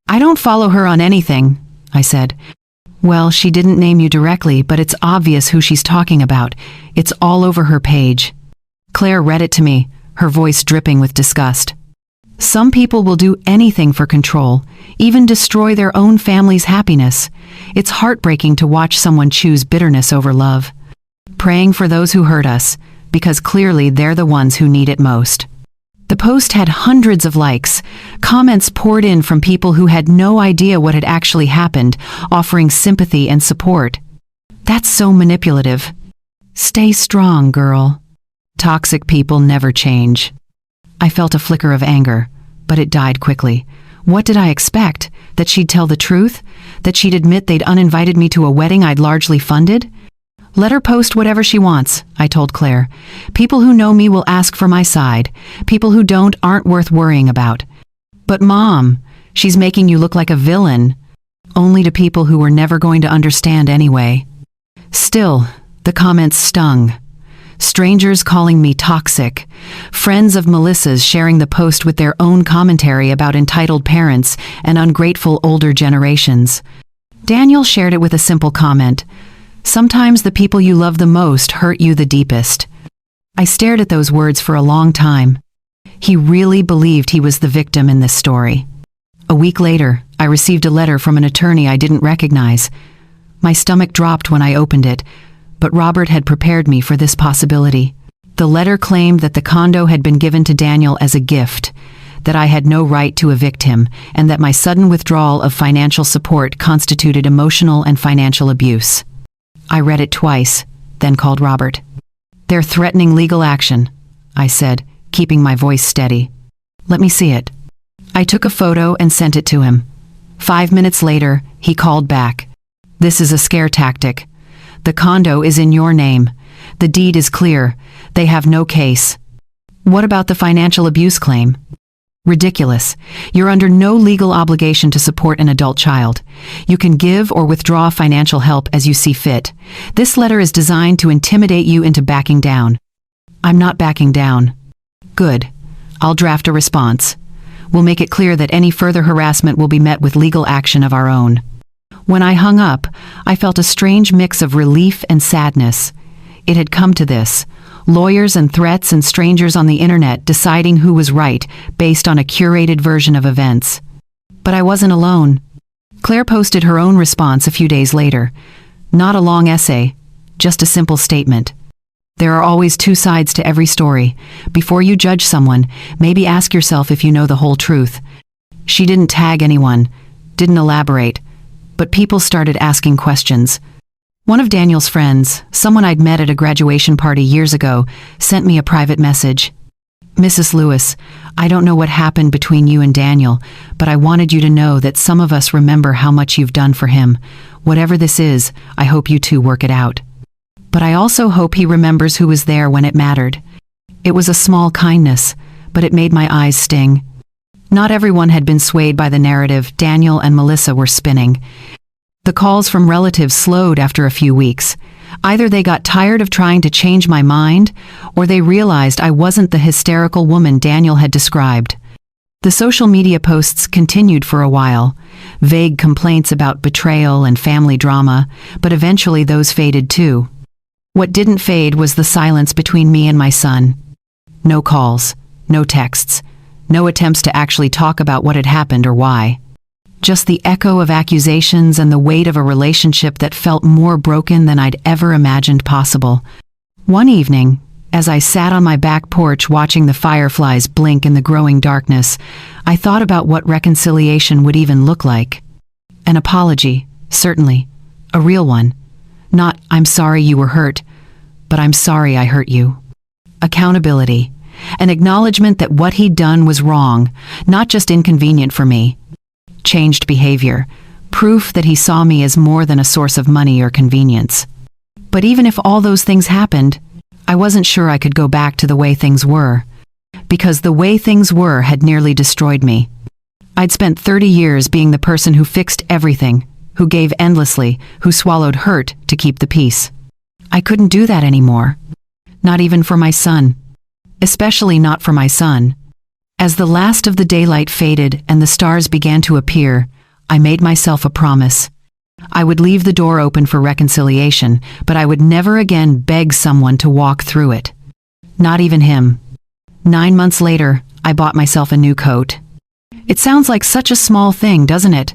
I don't follow her on anything, I said. Well, she didn't name you directly, but it's obvious who she's talking about. It's all over her page. Claire read it to me, her voice dripping with disgust. Some people will do anything for control, even destroy their own family's happiness. It's heartbreaking to watch someone choose bitterness over love. Praying for those who hurt us, because clearly they're the ones who need it most. The post had hundreds of likes. Comments poured in from people who had no idea what had actually happened, offering sympathy and support. That's so manipulative. Stay strong, girl. Toxic people never change. I felt a flicker of anger, but it died quickly. What did I expect? That she'd tell the truth? That she'd admit they'd uninvited me to a wedding I'd largely funded? Let her post whatever she wants, I told Claire. People who know me will ask for my side. People who don't aren't worth worrying about. But Mom, she's making you look like a villain. Only to people who were never going to understand anyway. Still, the comments stung. Strangers calling me toxic. Friends of Melissa's sharing the post with their own commentary about entitled parents and ungrateful older generations. Daniel shared it with a simple comment. Sometimes the people you love the most hurt you the deepest. I stared at those words for a long time. He really believed he was the victim in this story. A week later, I I received a letter from an attorney I didn't recognize. My stomach dropped when I opened it, but Robert had prepared me for this possibility. The letter claimed that the condo had been given to Daniel as a gift, that I had no right to evict him, and that my sudden withdrawal of financial support constituted emotional and financial abuse. I read it twice, then called Robert. "They're threatening legal action," I said, keeping my voice steady. "Let me see it." I took a photo and sent it to him. 5 minutes later, he called back. "This is a scare tactic. The condo is in your name. The deed is clear. They have no case." "What about the financial abuse claim?" "Ridiculous. You're under no legal obligation to support an adult child. You can give or withdraw financial help as you see fit. This letter is designed to intimidate you into backing down." "I'm not backing down." "Good. I'll draft a response. We'll make it clear that any further harassment will be met with legal action of our own." When I hung up, I felt a strange mix of relief and sadness. It had come to this. Lawyers and threats and strangers on the internet deciding who was right based on a curated version of events. But I wasn't alone. Claire posted her own response a few days later. Not a long essay, just a simple statement. There are always two sides to every story. Before you judge someone, maybe ask yourself if you know the whole truth. She didn't tag anyone, didn't elaborate, but people started asking questions. One of Daniel's friends, someone I'd met at a graduation party years ago, sent me a private message. "Mrs. Lewis, I don't know what happened between you and Daniel, but I wanted you to know that some of us remember how much you've done for him. Whatever this is, I hope you two work it out. But I also hope he remembers who was there when it mattered." It was a small kindness, but it made my eyes sting. Not everyone had been swayed by the narrative Daniel and Melissa were spinning. The calls from relatives slowed after a few weeks. Either they got tired of trying to change my mind, or they realized I wasn't the hysterical woman Daniel had described. The social media posts continued for a while, vague complaints about betrayal and family drama, but eventually those faded too. What didn't fade was the silence between me and my son. No calls, no texts, no attempts to actually talk about what had happened or why. Just the echo of accusations and the weight of a relationship that felt more broken than I'd ever imagined possible. One evening, as I sat on my back porch watching the fireflies blink in the growing darkness, I thought about what reconciliation would even look like. An apology, certainly, a real one. Not, "I'm sorry you were hurt," but "I'm sorry I hurt you." Accountability, an acknowledgement that what he'd done was wrong, not just inconvenient for me. Changed behavior, proof that he saw me as more than a source of money or convenience. But even if all those things happened, I wasn't sure I could go back to the way things were, because the way things were had nearly destroyed me. I'd spent 30 years being the person who fixed everything, who gave endlessly, who swallowed hurt to keep the peace. I couldn't do that anymore. Not even for my son. Especially not for my son. As the last of the daylight faded and the stars began to appear, I made myself a promise. I would leave the door open for reconciliation, but I would never again beg someone to walk through it. Not even him. 9 months later, I bought myself a new coat. It sounds like such a small thing, doesn't it?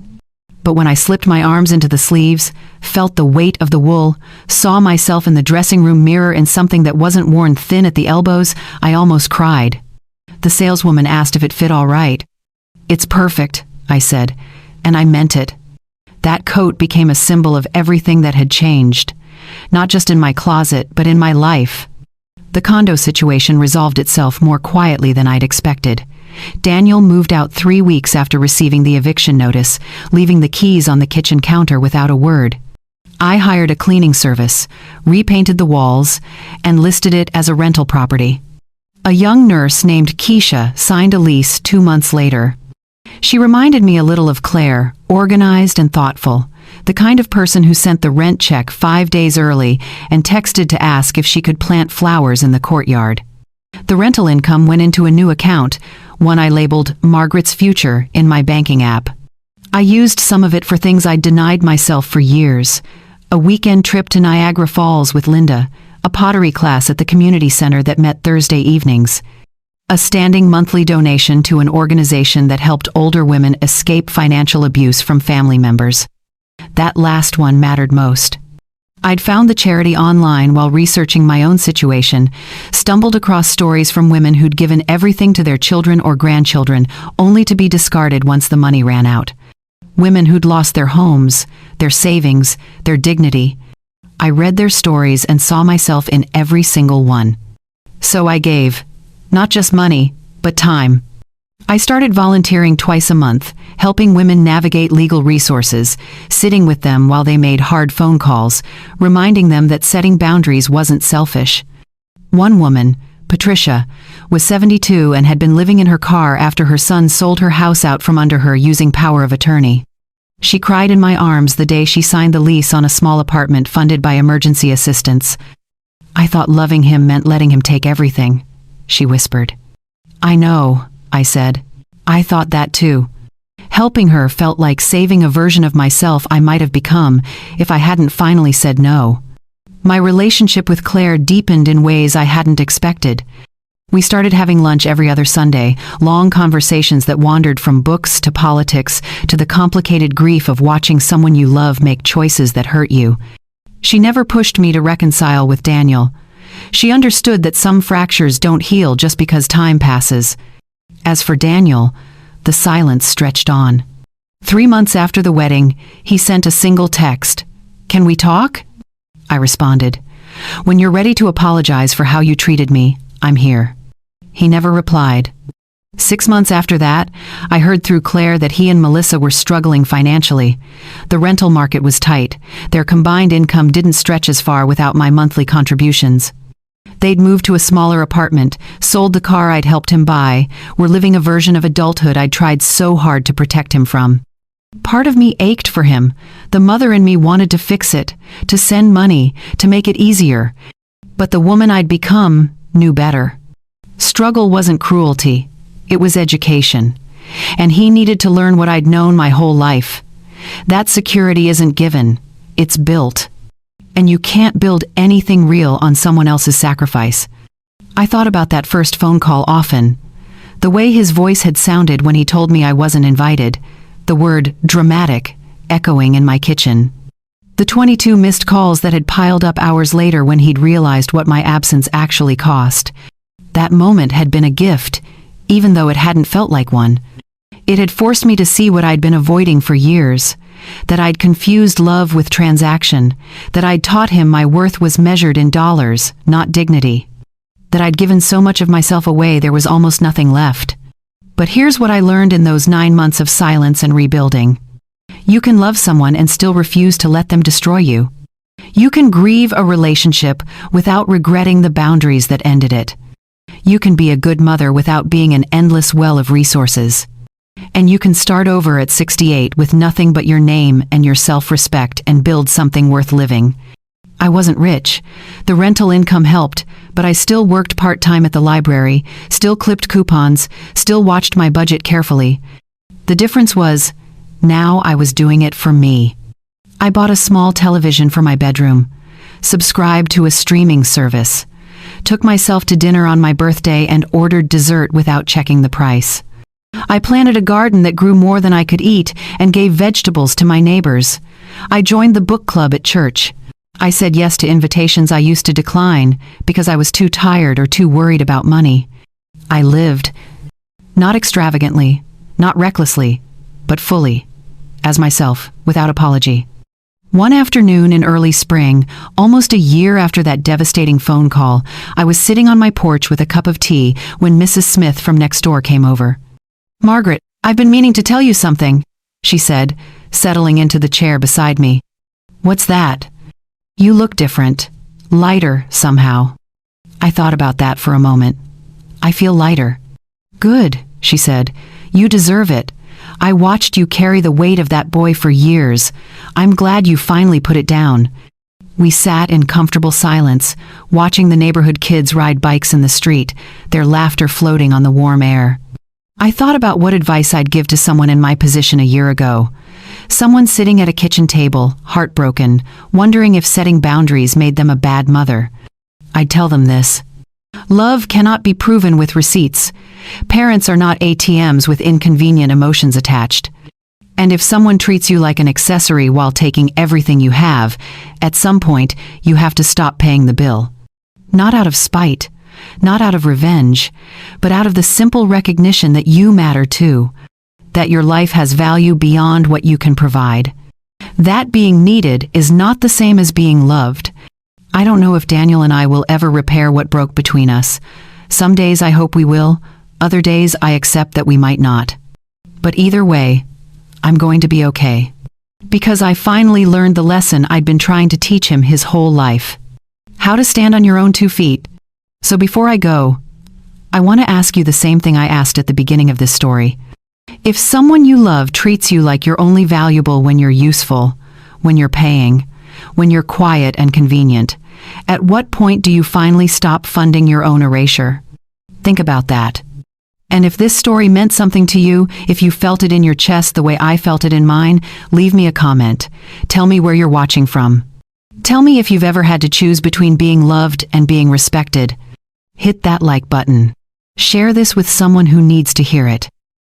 But when I slipped my arms into the sleeves, felt the weight of the wool, saw myself in the dressing room mirror in something that wasn't worn thin at the elbows, I almost cried. The saleswoman asked if it fit all right. "It's perfect," I said, and I meant it. That coat became a symbol of everything that had changed, not just in my closet, but in my life. The condo situation resolved itself more quietly than I'd expected. Daniel moved out 3 weeks after receiving the eviction notice, leaving the keys on the kitchen counter without a word. I hired a cleaning service, repainted the walls, and listed it as a rental property. A young nurse named Keisha signed a lease 2 months later. She reminded me a little of Claire, organized and thoughtful, the kind of person who sent the rent check 5 days early and texted to ask if she could plant flowers in the courtyard. The rental income went into a new account, one I labeled Margaret's Future in my banking app. I used some of it for things I'd denied myself for years. A weekend trip to Niagara Falls with Linda, a pottery class at the community center that met Thursday evenings. A standing monthly donation to an organization that helped older women escape financial abuse from family members. That last one mattered most. I'd found the charity online while researching my own situation, stumbled across stories from women who'd given everything to their children or grandchildren only to be discarded once the money ran out. Women who'd lost their homes, their savings, their dignity. I read their stories and saw myself in every single one. So I gave. Not just money, but time. I started volunteering twice a month, helping women navigate legal resources, sitting with them while they made hard phone calls, reminding them that setting boundaries wasn't selfish. One woman, Patricia, was 72 and had been living in her car after her son sold her house out from under her using power of attorney. She cried in my arms the day she signed the lease on a small apartment funded by emergency assistance. "I thought loving him meant letting him take everything," she whispered. "I know," I said. "I thought that too." Helping her felt like saving a version of myself I might have become if I hadn't finally said no. My relationship with Claire deepened in ways I hadn't expected. We started having lunch every other Sunday, long conversations that wandered from books to politics to the complicated grief of watching someone you love make choices that hurt you. She never pushed me to reconcile with Daniel. She understood that some fractures don't heal just because time passes. As for Daniel, the silence stretched on. 3 months after the wedding, he sent a single text. "Can we talk?" I responded, "When you're ready to apologize for how you treated me, I'm here." He never replied. 6 months after that, I heard through Claire that he and Melissa were struggling financially. The rental market was tight. Their combined income didn't stretch as far without my monthly contributions. They'd moved to a smaller apartment, sold the car I'd helped him buy, were living a version of adulthood I'd tried so hard to protect him from. Part of me ached for him. The mother in me wanted to fix it, to send money, to make it easier. But the woman I'd become knew better. Struggle wasn't cruelty. It was education. And he needed to learn what I'd known my whole life. That security isn't given. It's built. And you can't build anything real on someone else's sacrifice. I thought about that first phone call often. The way his voice had sounded when he told me I wasn't invited. The word dramatic echoing in my kitchen. The 22 missed calls that had piled up hours later when he'd realized what my absence actually cost. That moment had been a gift, even though it hadn't felt like one. It had forced me to see what I'd been avoiding for years. That I'd confused love with transaction, that I'd taught him my worth was measured in dollars, not dignity. That I'd given so much of myself away there was almost nothing left. But here's what I learned in those 9 months of silence and rebuilding. You can love someone and still refuse to let them destroy you. You can grieve a relationship without regretting the boundaries that ended it. You can be a good mother without being an endless well of resources. And you can start over at 68 with nothing but your name and your self-respect and build something worth living. I wasn't rich. The rental income helped, but I still worked part-time at the library, still clipped coupons, still watched my budget carefully. The difference was, now I was doing it for me. I bought a small television for my bedroom, subscribed to a streaming service, took myself to dinner on my birthday and ordered dessert without checking the price. I planted a garden that grew more than I could eat and gave vegetables to my neighbors. I joined the book club at church. I said yes to invitations I used to decline because I was too tired or too worried about money. I lived, not extravagantly, not recklessly, but fully, as myself, without apology. One afternoon in early spring, almost a year after that devastating phone call, I was sitting on my porch with a cup of tea when Mrs. Smith from next door came over. "Margaret, I've been meaning to tell you something," she said, settling into the chair beside me. "What's that?" "You look different. Lighter, somehow." I thought about that for a moment. "I feel lighter." "Good," she said. "You deserve it. I watched you carry the weight of that boy for years. I'm glad you finally put it down." We sat in comfortable silence, watching the neighborhood kids ride bikes in the street, their laughter floating on the warm air. I thought about what advice I'd give to someone in my position a year ago. Someone sitting at a kitchen table, heartbroken, wondering if setting boundaries made them a bad mother. I'd tell them this: Love cannot be proven with receipts. Parents are not ATMs with inconvenient emotions attached. And if someone treats you like an accessory while taking everything you have, at some point, you have to stop paying the bill. Not out of spite, not out of revenge, but out of the simple recognition that you matter too, that your life has value beyond what you can provide. That being needed is not the same as being loved. I don't know if Daniel and I will ever repair what broke between us. Some days I hope we will, other days I accept that we might not. But either way, I'm going to be okay. Because I finally learned the lesson I'd been trying to teach him his whole life. How to stand on your own 2 feet. So before I go, I want to ask you the same thing I asked at the beginning of this story. If someone you love treats you like you're only valuable when you're useful, when you're paying, when you're quiet and convenient, at what point do you finally stop funding your own erasure? Think about that. And if this story meant something to you, if you felt it in your chest the way I felt it in mine, leave me a comment. Tell me where you're watching from. Tell me if you've ever had to choose between being loved and being respected. Hit that like button. Share this with someone who needs to hear it.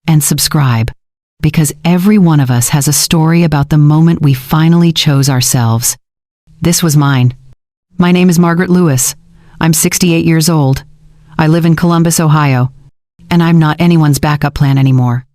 And subscribe. Because every one of us has a story about the moment we finally chose ourselves. This was mine. My name is Margaret Lewis. I'm 68 years old. I live in Columbus, Ohio. And I'm not anyone's backup plan anymore.